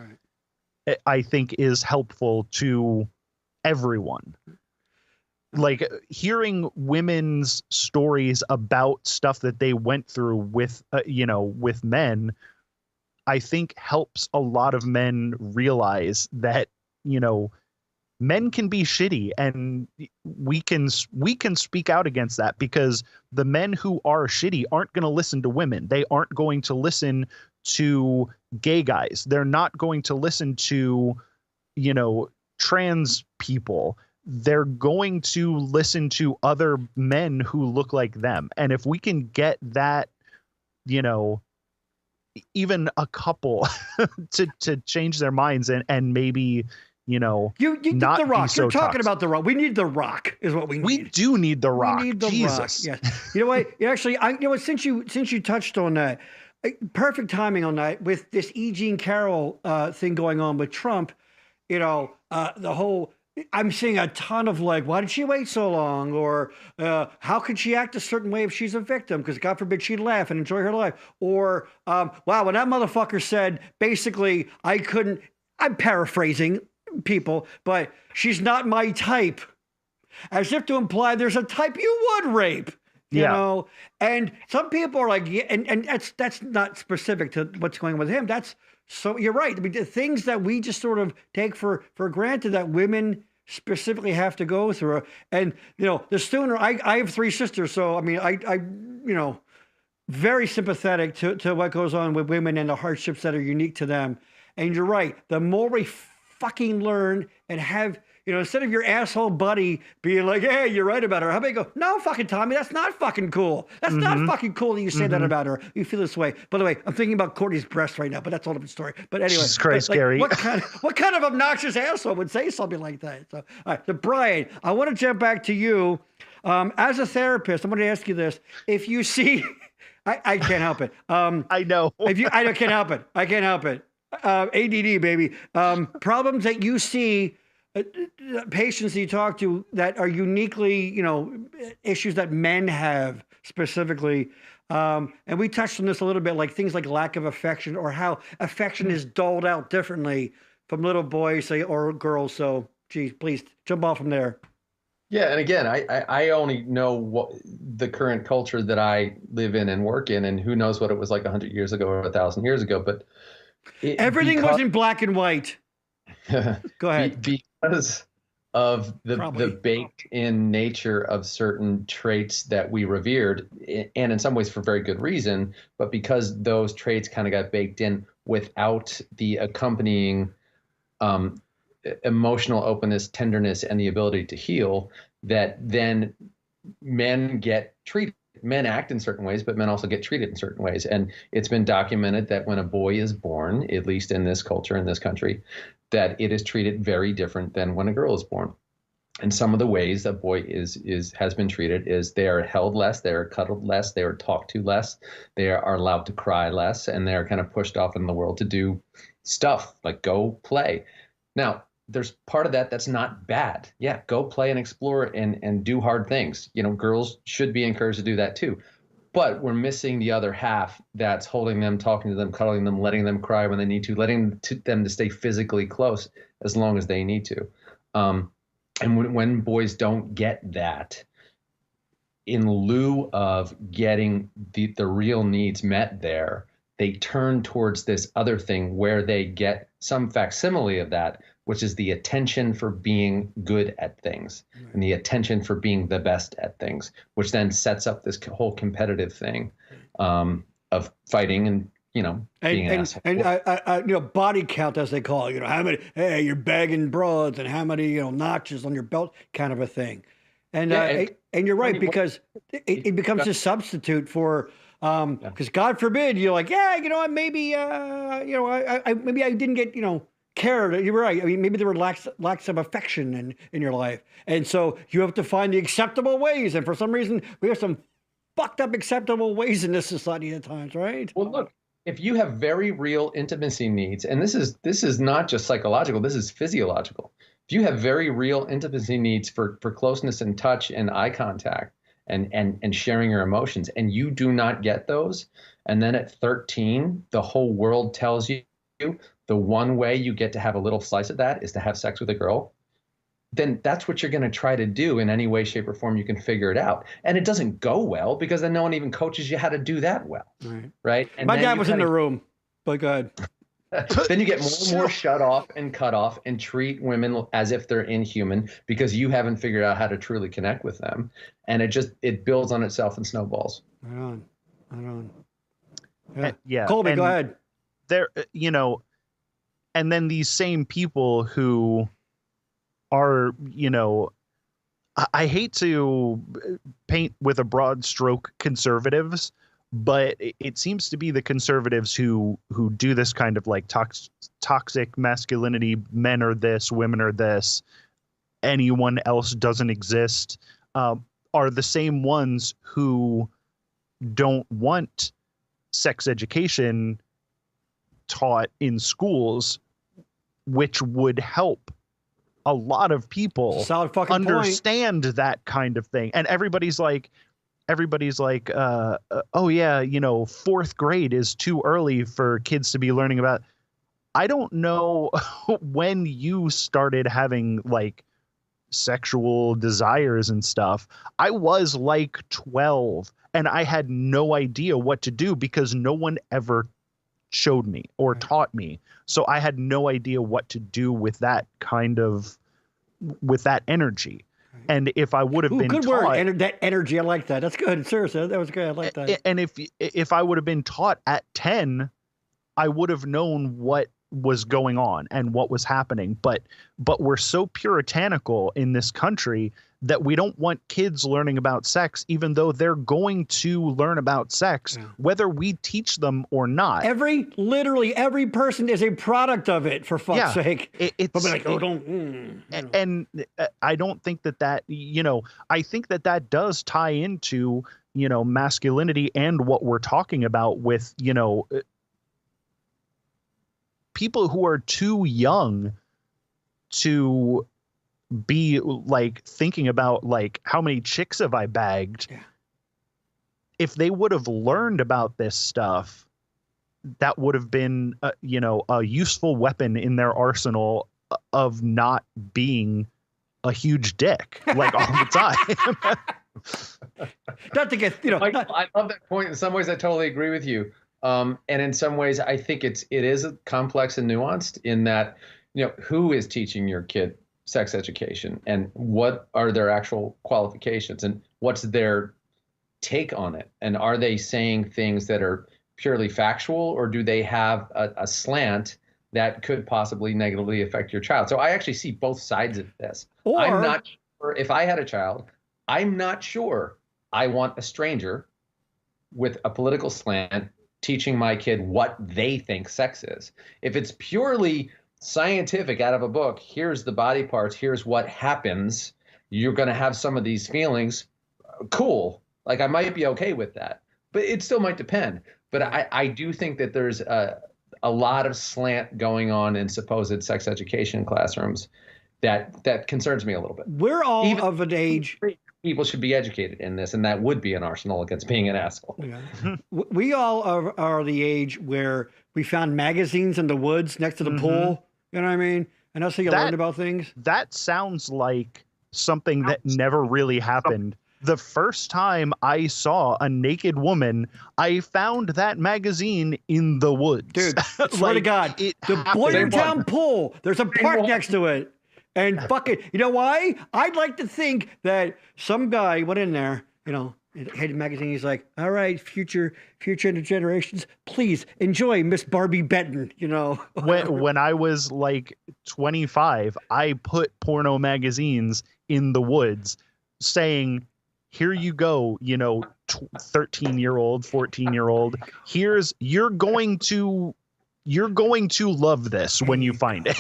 S3: Right. I think is helpful to everyone. Like, hearing women's stories about stuff that they went through with with men, I think helps a lot of men realize that, you know, men can be shitty, and we can speak out against that, because the men who are shitty aren't going to listen to women. They aren't going to listen to gay guys. They're not going to listen to, you know, trans people. They're going to listen to other men who look like them. And if we can get that, you know, even a couple to change their minds and maybe, you know,
S2: you
S3: not
S2: the Rock.
S3: So
S2: You're talking
S3: toxic.
S2: about the Rock. We need the Rock, is what we need.
S3: We do need the Rock.
S2: We need the
S3: Jesus.
S2: Rock. Yeah. You know what? Actually, you know what? Since you touched on that, perfect timing on that with this E. Jean Carroll thing going on with Trump. You know, the whole. I'm seeing a ton of like, why did she wait so long? Or how could she act a certain way if she's a victim? Because God forbid she'd laugh and enjoy her life. Or, wow, when that motherfucker said, basically, I'm paraphrasing people, but she's not my type. As if to imply there's a type you would rape. You
S3: Yeah.
S2: know, and some people are like, yeah, and that's not specific to what's going on with him. That's so you're right. I mean, the things that we just sort of take for granted that women specifically have to go through. And you know, the sooner I have three sisters, so I mean, I you know, very sympathetic to what goes on with women and the hardships that are unique to them. And you're right. The more we fucking learn and have, you know, instead of your asshole buddy being like, hey, you're right about her, how about you go, no, fucking Tommy, that's not fucking cool. That's not fucking cool that you say that about her. You feel this way. By the way, I'm thinking about Courtney's breast right now, but that's all different story. But anyway,
S3: Jesus Christ, Gary.
S2: what kind of obnoxious asshole would say something like that? So, all right, so Brian, I want to jump back to you. As a therapist, I'm going to ask you this. If you see, I can't help it.
S3: I know.
S2: I can't help it. I can't help it. ADD, baby. Problems that you see, patients that you talk to that are uniquely, you know, issues that men have specifically. And we touched on this a little bit, like things like lack of affection or how affection is doled out differently from little boys say, or girls. So, geez, please jump off from there.
S4: Yeah, and again, I only know what the current culture that I live in and work in, and who knows what it was like 100 years ago or 1,000 years ago. But
S2: everything was in black and white. Go ahead.
S4: Because of the baked-in nature of certain traits that we revered, and in some ways for very good reason, but because those traits kind of got baked in without the accompanying emotional openness, tenderness, and the ability to heal, that then men get treated. Men act in certain ways, but men also get treated in certain ways. And it's been documented that when a boy is born, at least in this culture, in this country, that it is treated very different than when a girl is born. And some of the ways that boy has been treated is they are held less, they are cuddled less, they are talked to less, they are allowed to cry less, and they are kind of pushed off in the world to do stuff like go play. Now, there's part of that that's not bad. Yeah, go play and explore and do hard things. You know, girls should be encouraged to do that too. But we're missing the other half that's holding them, talking to them, cuddling them, letting them cry when they need to, letting them to stay physically close as long as they need to. And when boys don't get that, in lieu of getting the real needs met there, they turn towards this other thing where they get some facsimile of that, which is the attention for being good at things and the attention for being the best at things, which then sets up this whole competitive thing of fighting and, you know, being an asshole.
S2: And you know, body count, as they call it, you know, how many, hey, you're bagging broads and how many, you know, notches on your belt kind of a thing. And and you're right, because it becomes a substitute for, because God forbid you're like, yeah, you know what, maybe, you know, maybe I didn't get, you know, cared. You were right. I mean, maybe there were lacks of affection in your life. And so you have to find the acceptable ways. And for some reason, we have some fucked up acceptable ways in this society at times, right?
S4: Well, look, if you have very real intimacy needs, and this is not just psychological, this is physiological. If you have very real intimacy needs for closeness and touch and eye contact and sharing your emotions, and you do not get those, and then at 13, the whole world tells you the one way you get to have a little slice of that is to have sex with a girl, then that's what you're going to try to do in any way, shape, or form you can figure it out. And it doesn't go well because then no one even coaches you how to do that well. Right? And
S2: my dad was in the room, but go ahead.
S4: Then you get more and more shut off and cut off and treat women as if they're inhuman because you haven't figured out how to truly connect with them. And it builds on itself and snowballs.
S2: Right on.
S3: Yeah.
S2: Colby, go ahead.
S3: There, you know, and then these same people who are, you know, I hate to paint with a broad stroke conservatives, but it seems to be the conservatives who do this kind of like toxic masculinity. Men are this, women are this, anyone else doesn't exist, are the same ones who don't want sex education taught in schools, which would help a lot of people understand that kind of thing. And everybody's like, oh yeah, you know, 4th grade is too early for kids to be learning about. I don't know when you started having like sexual desires and stuff, I was like 12 and I had no idea what to do because no one ever showed me or taught me. So I had no idea what to do with that with that energy. And if I would have been
S2: good
S3: taught,
S2: word, that energy, I like that. That's good. Seriously, that was good. I like that.
S3: And if I would have been taught at 10, I would have known what was going on and what was happening. But we're so puritanical in this country that we don't want kids learning about sex, even though they're going to learn about sex, whether we teach them or not.
S2: Literally every person is a product of it, for fuck's sake.
S3: It's
S2: like,
S3: and I don't think that, you know, I think that does tie into, you know, masculinity and what we're talking about with, you know, people who are too young to be like thinking about like how many chicks have I bagged. If they would have learned about this stuff, that would have been you know, a useful weapon in their arsenal of not being a huge dick like all the time.
S2: Not to get, you know,
S4: Michael, I love that point. In some ways I totally agree with you. And in some ways I think it is complex and nuanced in that, you know, who is teaching your kid sex education and what are their actual qualifications and what's their take on it? And are they saying things that are purely factual, or do they have a slant that could possibly negatively affect your child? So I actually see both sides of this. I'm not sure if I had a child, I'm not sure I want a stranger with a political slant teaching my kid what they think sex is. If it's purely scientific out of a book, here's the body parts, here's what happens, you're going to have some of these feelings, cool. Like I might be okay with that, but it still might depend. But I do think that there's a lot of slant going on in supposed sex education classrooms that concerns me a little bit.
S2: We're all even of an age.
S4: People should be educated in this, and that would be an arsenal against being an asshole.
S2: Yeah. We all are the age where we found magazines in the woods next to the pool. You know what I mean? And that's how you learned about things.
S3: That sounds like something that never really happened. The first time I saw a naked woman, I found that magazine in the woods.
S2: Dude, swear to God, the Boyertown Pool, there's a park next to it. And fucking, you know why? I'd like to think that some guy went in there, you know, had a magazine. He's like, all right, future generations, please enjoy Miss Barbie Benton, you know.
S3: when I was like 25, I put porno magazines in the woods saying, here you go, you know, 13-year-old, 14-year-old. You're going to love this when you find it.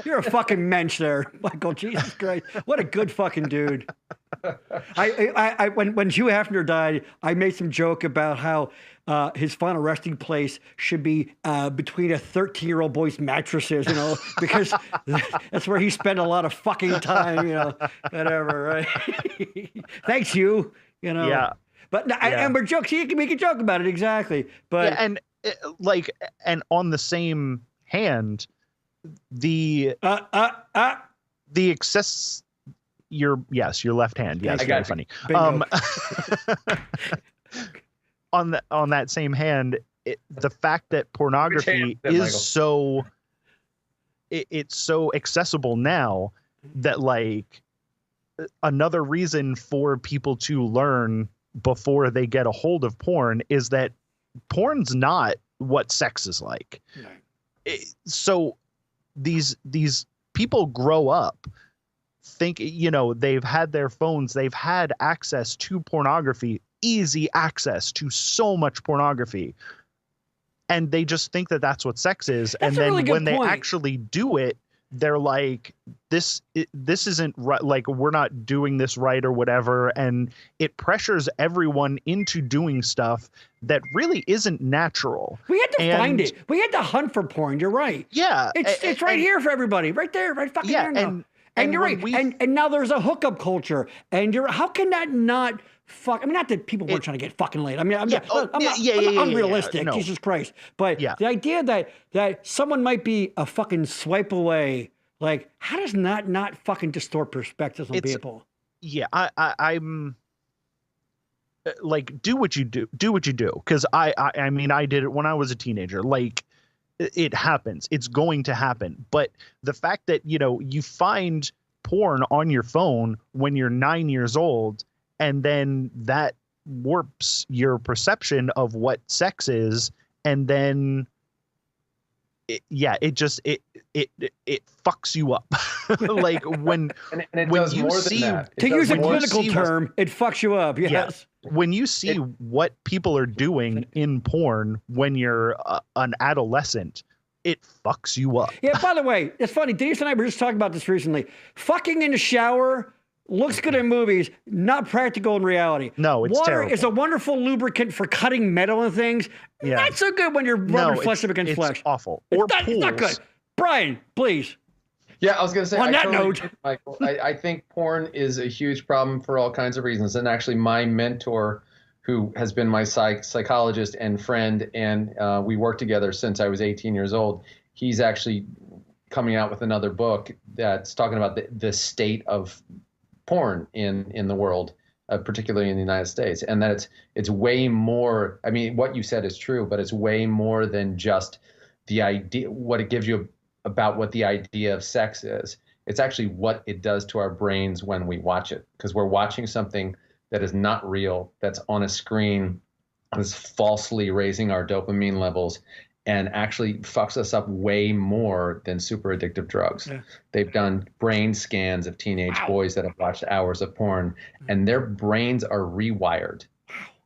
S2: You're a fucking mensch there, Michael. Jesus Christ. What a good fucking dude. When Hugh Hefner died, I made some joke about how his final resting place should be between a 13-year-old boy's mattresses, you know, because that's where he spent a lot of fucking time, you know, whatever, right? Thanks, Hugh, you know.
S3: Yeah.
S2: But and we're joking. We can joke about it, exactly. But
S3: and on the same hand, the excess. Your left hand. Yes, very funny. On that same hand, the fact that pornography is so accessible now that like another reason for people to learn before they get a hold of porn is that porn's not what sex is like. So these people grow up think, you know, they've had their phones, they've had access to pornography, easy access to so much pornography, and they just think that that's what sex is. And then when they actually do it, they're like, this isn't right, like we're not doing this right or whatever, and it pressures everyone into doing stuff that really isn't natural.
S2: We had to find it. We had to hunt for porn. You're right.
S3: Yeah,
S2: it's right here for everybody, right there, right fucking here now. And you're right. And now there's a hookup culture. And how can that not fuck? I mean, not that people weren't trying to get fucking laid. I mean, I'm not unrealistic.
S3: No.
S2: Jesus Christ. But the idea that someone might be a fucking swipe away Like, how does not fucking distort perspectives on people?
S3: Yeah, I'm like, do what you do, because I mean, I did it when I was a teenager. Like, it happens, it's going to happen. But the fact that, you know, you find porn on your phone when you're 9 years old, and then that warps your perception of what sex is, and then it fucks you up. Like when
S4: it does
S3: you
S4: more
S3: see,
S4: than that.
S2: To use a
S3: when you
S2: clinical
S3: see
S2: term, it fucks you up. Yes.
S3: when you see what people are doing in porn when you're an adolescent, it fucks you up.
S2: Yeah, by the way, it's funny. Denise and I were just talking about this recently. Fucking in the shower looks good in movies, not practical in reality.
S3: No, it's
S2: Water
S3: terrible.
S2: is a wonderful lubricant for cutting metal and things.
S3: Yeah.
S2: Not so good when you're rubbing flesh up against flesh.
S3: It's awful.
S2: It's not good. Brian, please.
S4: Yeah, I was going to say,
S2: On that
S4: totally
S2: note,
S4: agree, Michael, I think porn is a huge problem for all kinds of reasons. And actually, my mentor, who has been my psychologist and friend, and we worked together since I was 18 years old, he's actually coming out with another book that's talking about the state of porn in the world, particularly in the United States, and that it's way more. I mean, what you said is true, but it's way more than just the idea, what it gives you about what the idea of sex is. It's actually what it does to our brains when we watch it, because we're watching something that is not real, that's on a screen, that's falsely raising our dopamine levels, and actually fucks us up way more than super addictive drugs. Yeah. They've done brain scans of teenage boys that have watched hours of porn, and their brains are rewired.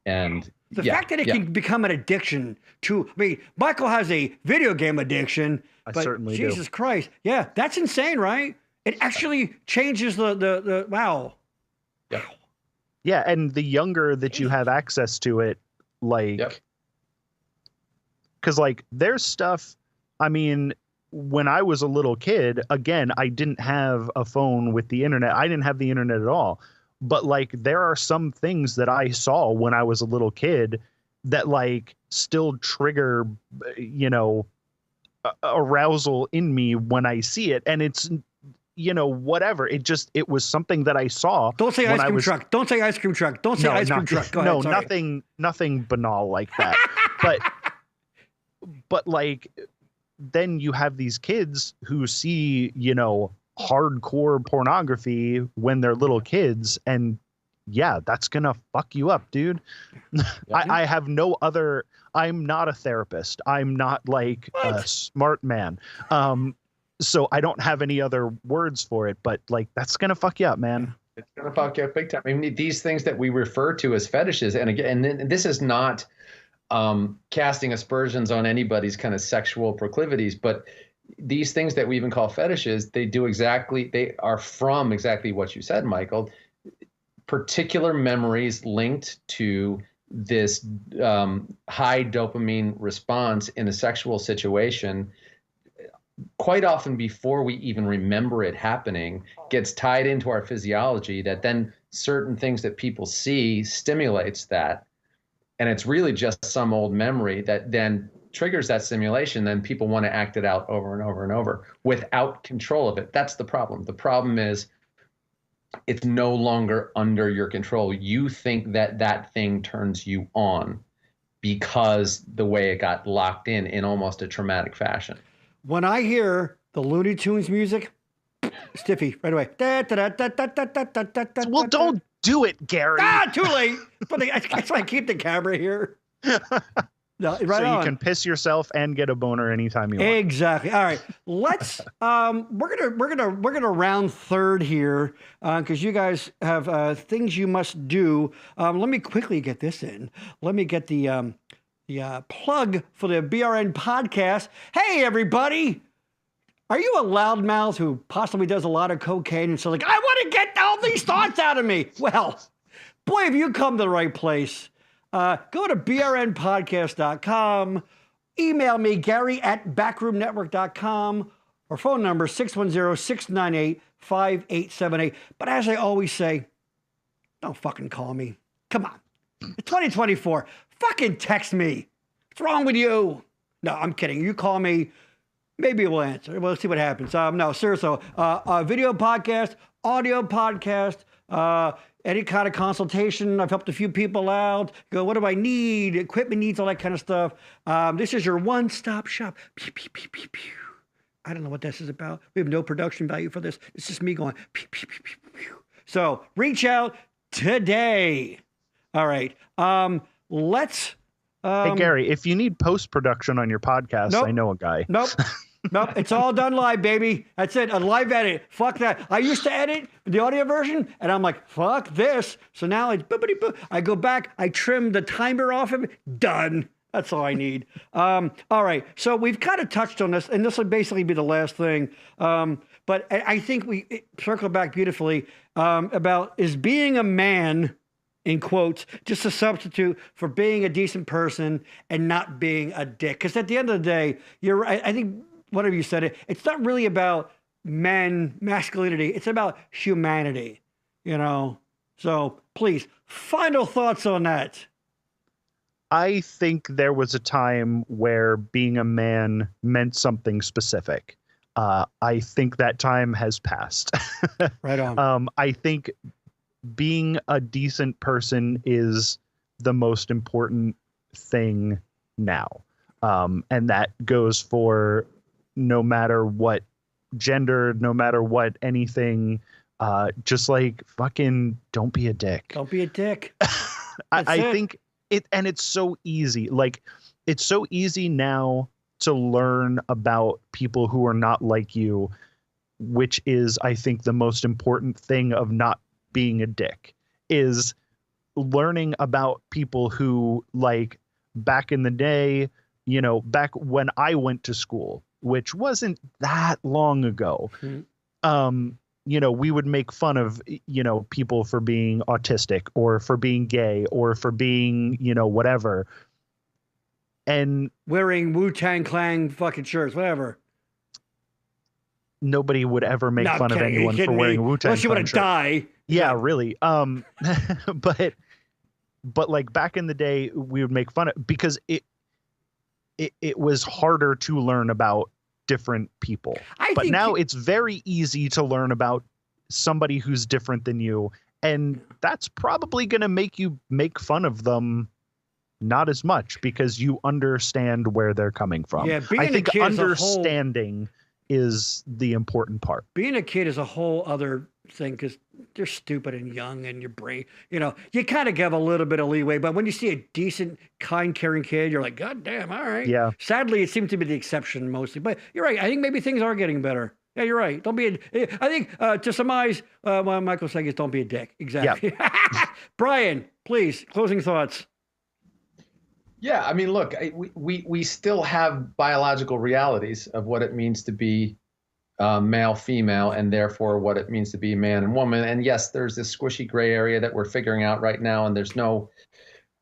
S4: And
S2: the fact that it can become an addiction to, I mean, Michael has a video game addiction, but
S3: certainly
S2: Jesus
S3: do.
S2: Christ. Yeah, that's insane, right? It actually changes the wow.
S4: Yeah.
S3: Yeah, and the younger that you have access to it, like, because like there's stuff, I mean, when I was a little kid, again, I didn't have a phone with the internet. I didn't have the internet at all. But like, there are some things that I saw when I was a little kid that like still trigger, you know, arousal in me when I see it. And it's, you know, whatever. It was something that I saw.
S2: Don't say ice cream truck. Don't say ice cream truck. Don't say ice cream truck. Go ahead, sorry.
S3: nothing banal like that. But like, then you have these kids who see, you know, hardcore pornography when they're little kids, and yeah, that's gonna fuck you up, dude. I have no other. I'm not a therapist. I'm not like a smart man. So I don't have any other words for it, but like, that's gonna fuck you up, man.
S4: It's gonna fuck you up big time. I mean, these things that we refer to as fetishes, and again, and this is not casting aspersions on anybody's kind of sexual proclivities, but these things that we even call fetishes, they are from exactly what you said, Michael. Particular memories linked to this high dopamine response in a sexual situation, quite often before we even remember it happening, gets tied into our physiology, that then certain things that people see stimulates that. And it's really just some old memory that then triggers that stimulation. Then people want to act it out over and over and over without control of it. That's the problem. The problem is it's no longer under your control. You think that that thing turns you on because the way it got locked in almost a traumatic fashion.
S2: When I hear the Looney Tunes music, stiffy right away.
S3: Well, don't do it, Gary.
S2: Too late. But that's why I keep the camera here. No, right
S3: so
S2: on.
S3: You can piss yourself and get a boner anytime you want.
S2: Exactly. All right. Let's we're gonna round third here because you guys have things you must do. Let me quickly get this in. Let me get the plug for the BRN podcast. Hey everybody. Are you a loudmouth who possibly does a lot of cocaine and so like, I want to get all these thoughts out of me? Well, boy, have you come to the right place. Go to brnpodcast.com, email me, Gary@backroomnetwork.com, or phone number 610-698-5878. But as I always say, don't fucking call me. Come on. It's 2024. Fucking text me. What's wrong with you? No, I'm kidding. You call me, maybe we'll answer. We'll see what happens. No, seriously, video podcast, audio podcast, any kind of consultation. I've helped a few people out. Go, what do I need? Equipment needs, all that kind of stuff. This is your one-stop shop. Pew, pew, pew, pew, pew. I don't know what this is about. We have no production value for this. It's just me going, pew, pew, pew, pew, pew. So reach out today. All right. Let's.
S3: Hey, Gary, if you need post-production on your podcast,
S2: Nope.
S3: I know a guy.
S2: Nope. Nope. It's all done live, baby. That's it. A live edit. Fuck that. I used to edit the audio version, and I'm like, fuck this. So now it's boop-a-dee-boop. I go back. I trim the timer off of it. Done. That's all I need. All right. So we've kind of touched on this, and this will basically be the last thing. But I think we circle back beautifully about is being a man, in quotes, just a substitute for being a decent person and not being a dick. Because at the end of the day, you're right. I think whatever you said, it's not really about masculinity. It's about humanity, you know? So please, final thoughts on that.
S3: I think there was a time where being a man meant something specific. I think that time has passed.
S2: Right on.
S3: I think being a decent person is the most important thing now. And that goes for no matter what gender, no matter what anything, just like fucking don't be a dick.
S2: Don't be a dick.
S3: I think and it's so easy. Like, it's so easy now to learn about people who are not like you, which is, I think, the most important thing of not being a dick, is learning about people who, like, back in the day, you know, back when I went to school, which wasn't that long ago, you know, we would make fun of, you know, people for being autistic or for being gay or for being, you know, whatever. And
S2: wearing Wu-Tang Clan fucking shirts, whatever.
S3: Nobody would ever make fun of anyone for wearing a Wu-Tang Clan
S2: unless you want to die.
S3: Yeah, really. But like back in the day, we would make fun of, because it was harder to learn about different people. But now it's very easy to learn about somebody who's different than you, and that's probably going to make you make fun of them not as much because you understand where they're coming from.
S2: Yeah,
S3: I think understanding is the important part.
S2: Being a kid is a whole other thing because they're stupid and young and your brain, you know, you kind of give a little bit of leeway, but when you see a decent, kind, caring kid, you're like, God damn, all right.
S3: Yeah.
S2: Sadly, it seems to be the exception mostly, but you're right. I think maybe things are getting better. Yeah, you're right. Don't be I think to surmise what Michael's saying is don't be a dick. Exactly. Yeah. Brian, please, closing thoughts.
S4: Yeah, I mean, look, we still have biological realities of what it means to be male, female, and therefore what it means to be man and woman. And yes, there's this squishy gray area that we're figuring out right now, and there's no,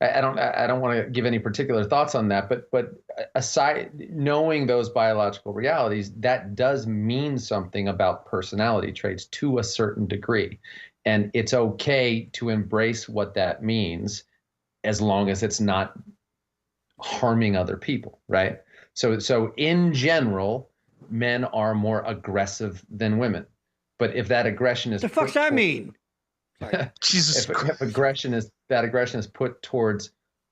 S4: I don't want to give any particular thoughts on that, but aside, knowing those biological realities, that does mean something about personality traits to a certain degree, and it's okay to embrace what that means, as long as it's not harming other people, right? So in general, men are more aggressive than women, but if that aggression is
S2: the fuck's that mean?
S3: Jesus,
S4: if aggression is put towards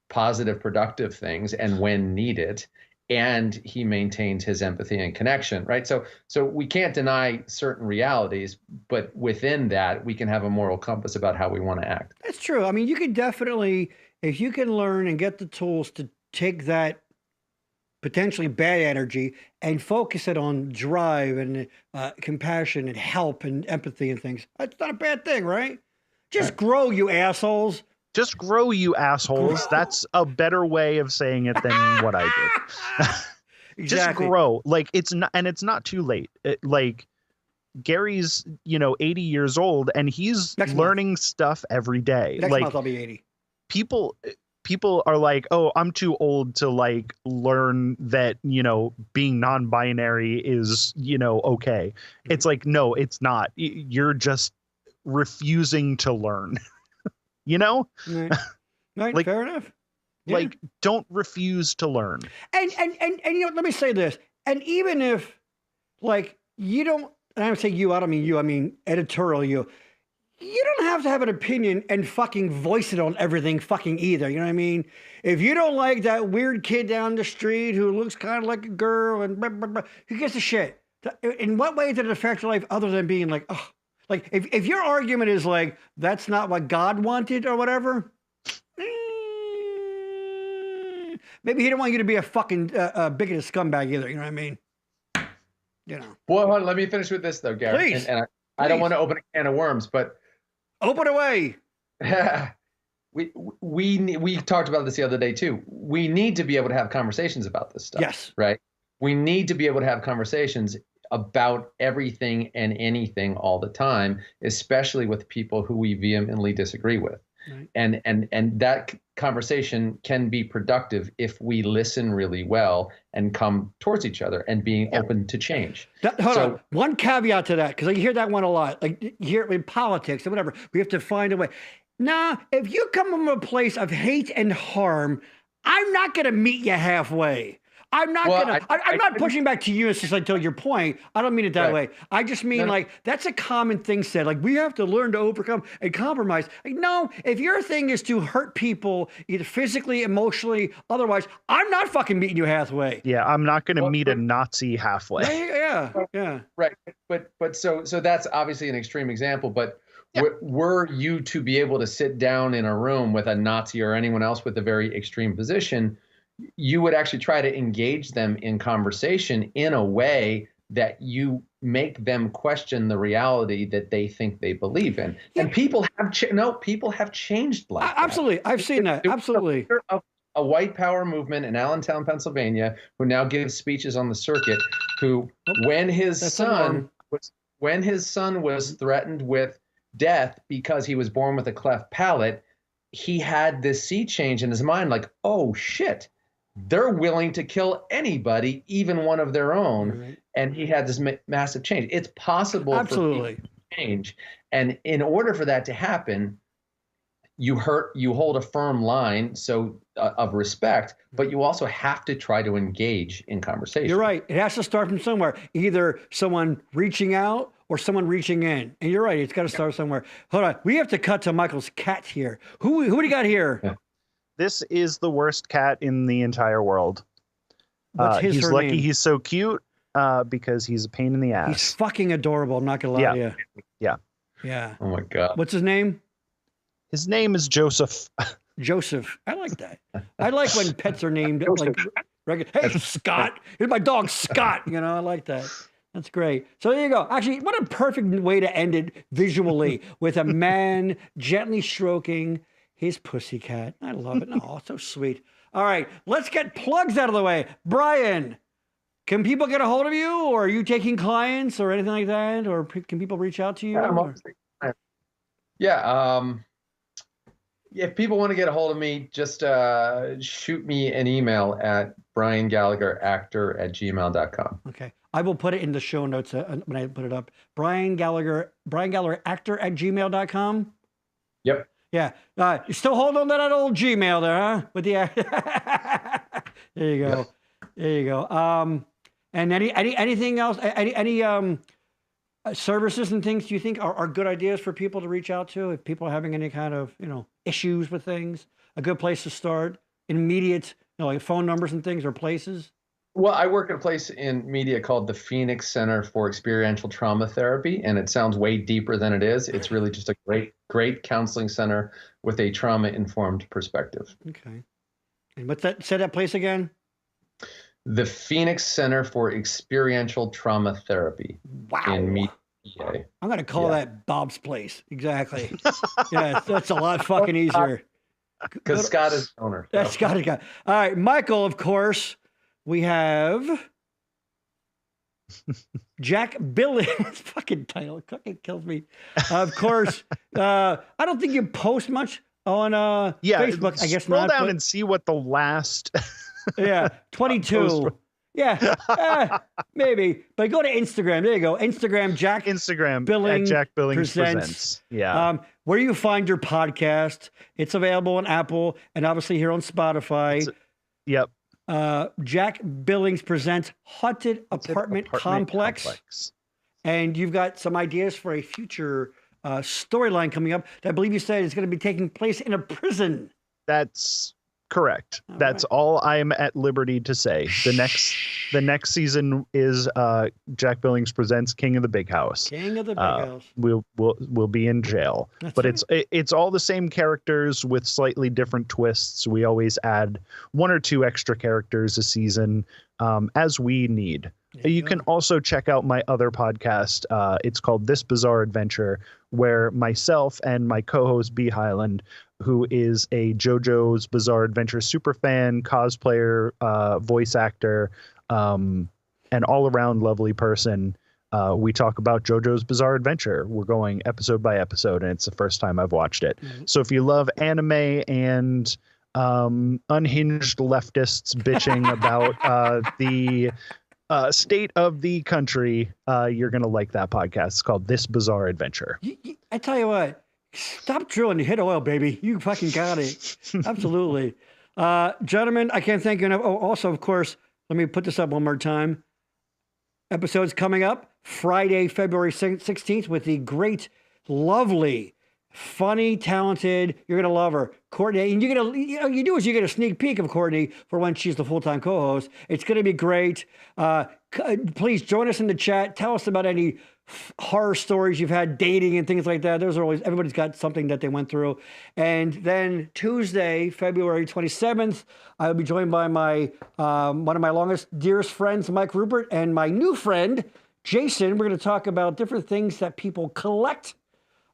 S4: positive, productive things, and when needed, and he maintains his empathy and connection, right? So we can't deny certain realities, but within that, we can have a moral compass about how we want to act.
S2: That's true. I mean, you can definitely, if you can learn and get the tools to take that potentially bad energy and focus it on drive and compassion and help and empathy and things. That's not a bad thing, right? Just grow, you assholes.
S3: Just grow, you assholes. That's a better way of saying it than what I did.
S2: Exactly.
S3: Just grow. Like, it's not too late. Like, Gary's, 80 years old, and he's learning stuff every day.
S2: Next month I'll be 80.
S3: People are like, oh, I'm too old to like learn that, being non-binary is, okay. It's like, no, it's not. You're just refusing to learn,
S2: Right.
S3: Like,
S2: fair enough. Yeah.
S3: Like, don't refuse to learn.
S2: And let me say this. And even if, like, you don't, and I don't say you, I don't mean you, I mean editorial you. You don't have to have an opinion and fucking voice it on everything fucking either. You know what I mean? If you don't like that weird kid down the street who looks kind of like a girl and blah, blah, blah, who gives a shit? In what way did it affect your life other than being like, oh, like if your argument is like, that's not what God wanted or whatever, maybe he didn't want you to be a fucking bigoted scumbag either. You know what I mean? You know.
S4: Well, hold on, let me finish with this though, Gary.
S2: Please.
S4: And I don't want to open a can of worms, but
S2: open away.
S4: we talked about this the other day too. We need to be able to have conversations about this stuff.
S2: Yes.
S4: Right. We need to be able to have conversations about everything and anything all the time, especially with people who we vehemently disagree with. Right. And that conversation can be productive if we listen really well and come towards each other and being open to change.
S2: Hold on. One caveat to that, because I hear that one a lot. Like you hear it in politics or whatever. We have to find a way. Nah, if you come from a place of hate and harm, I'm not going to meet you halfway. I'm not I'm not pushing back to you. It's just like to your point. I don't mean it that way. I just mean like that's a common thing said. Like we have to learn to overcome and compromise. Like no, if your thing is to hurt people either physically, emotionally, otherwise, I'm not fucking meeting you halfway.
S3: Yeah, I'm not going to meet a Nazi halfway.
S2: Yeah.
S4: Right, but so that's obviously an extreme example. But were you to be able to sit down in a room with a Nazi or anyone else with a very extreme position, you would actually try to engage them in conversation in a way that you make them question the reality that they think they believe in. Yeah. And people have changed like that.
S2: Absolutely. I've seen that. Absolutely.
S4: A white power movement in Allentown, Pennsylvania, who now gives speeches on the circuit, who when his son was threatened with death because he was born with a cleft palate, he had this sea change in his mind, like, oh shit. They're willing to kill anybody, even one of their own. Right. And he had this massive change. It's possible for people to change. And in order for that to happen, you hold a firm line of respect, but you also have to try to engage in conversation.
S2: You're right. It has to start from somewhere, either someone reaching out or someone reaching in. And you're right. It's got to start somewhere. Hold on. We have to cut to Michael's cat here. Who do you got here? Yeah.
S3: This is the worst cat in the entire world. He's lucky name? He's so cute because he's a pain in the ass.
S2: He's fucking adorable. I'm not going to lie to you. Yeah.
S4: Oh, my God.
S2: What's his name?
S3: His name is Joseph.
S2: Joseph. I like that. I like when pets are named like regular. Hey, Scott. Here's my dog, Scott. You know, I like that. That's great. So there you go. Actually, what a perfect way to end it visually with a man gently stroking his pussycat. I love it. Oh, so sweet. All right, let's get plugs out of the way. Brian, can people get a hold of you, or are you taking clients or anything like that? Or can people reach out to you?
S4: If people want to get a hold of me, just shoot me an email at briangallagheractor@gmail.com.
S2: Okay. I will put it in the show notes when I put it up. Brian Gallagher actor@gmail.com.
S4: Yep.
S2: Yeah. You still holding on to that old Gmail there, huh? With the there you go. There you go. And anything else? Any services and things do you think are good ideas for people to reach out to if people are having any kind of issues with things? A good place to start. Immediate, like phone numbers and things or places.
S4: Well, I work at a place in media called the Phoenix Center for Experiential Trauma Therapy, and it sounds way deeper than it is. It's really just a great counseling center with a trauma-informed perspective.
S2: Okay. And what's that? Say that place again.
S4: The Phoenix Center for Experiential Trauma Therapy.
S2: Wow.
S4: In media.
S2: I'm going to call that Bob's place. Exactly. Yeah, that's a lot fucking easier.
S4: Because Scott is the owner.
S2: That's Scott. All right, Michael, of course. We have Jack Billings. Fucking title. Fucking kills me. Of course. I don't think you post much on Facebook. I guess
S3: scroll
S2: not.
S3: Down and see what the last.
S2: 22. Yeah, maybe. But go to Instagram. There you go. Instagram Billings
S3: Presents. Yeah.
S2: Where you find your podcast. It's available on Apple and obviously here on Spotify.
S3: Yep.
S2: Jack Billings Presents Haunted Apartment Complex. And you've got some ideas for a future storyline coming up that I believe you said is going to be taking place in a prison.
S3: That's correct. That's all I'm at liberty to say. The next season is Jack Billings Presents King of the Big House.
S2: King of the Big House.
S3: We'll be in jail. It's all the same characters with slightly different twists. We always add 1 or 2 extra characters a season as we need. You can also check out my other podcast. It's called This Bizarre Adventure, where myself and my co-host B. Highland, who is a JoJo's Bizarre Adventure superfan, cosplayer, voice actor, and all-around lovely person, we talk about JoJo's Bizarre Adventure. We're going episode by episode, and it's the first time I've watched it. Mm-hmm. So if you love anime and unhinged leftists bitching about the state of the country, you're going to like that podcast. It's called This Bizarre Adventure.
S2: I tell you what, stop drilling, hit oil, baby. You fucking got it. Absolutely. Gentlemen, I can't thank you enough. Oh, also, of course, let me put this up one more time. Episodes coming up Friday, February 16th with the great, lovely, funny, talented, you're going to love her, Courtney. And you do is you get a sneak peek of Courtney for when she's the full-time co-host. It's going to be great. Please join us in the chat. Tell us about any horror stories you've had, dating and things like that. Those are always, everybody's got something that they went through. And then Tuesday, February 27th, I'll be joined by my one of my longest, dearest friends, Mike Rupert, and my new friend, Jason. We're going to talk about different things that people collect.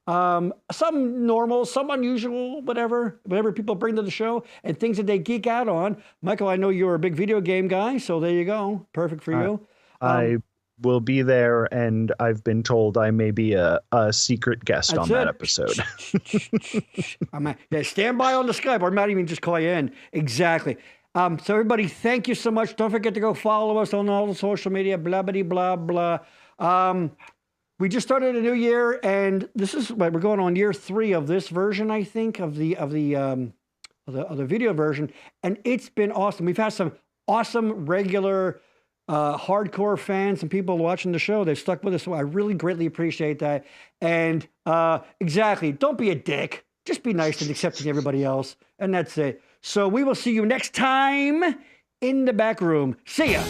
S2: Some normal, some unusual, whatever people bring to the show, and things that they geek out on. Michael, I know you're a big video game guy, so there you go. Perfect for you.
S3: I will be there, and I've been told I may be a secret guest on that episode.
S2: Stand by on the Skype, or I might even just call you in. Exactly. So everybody, thank you so much. Don't forget to go follow us on all the social media, blah, blah, blah, blah. We just started a new year, and this is we're going on year 3 of this version, I think, of the video version, and it's been awesome. We've had some awesome regular hardcore fans and people watching the show. They've stuck with us, so I really greatly appreciate that. And exactly, don't be a dick. Just be nice and accepting everybody else, and that's it. So we will see you next time in the back room. See ya.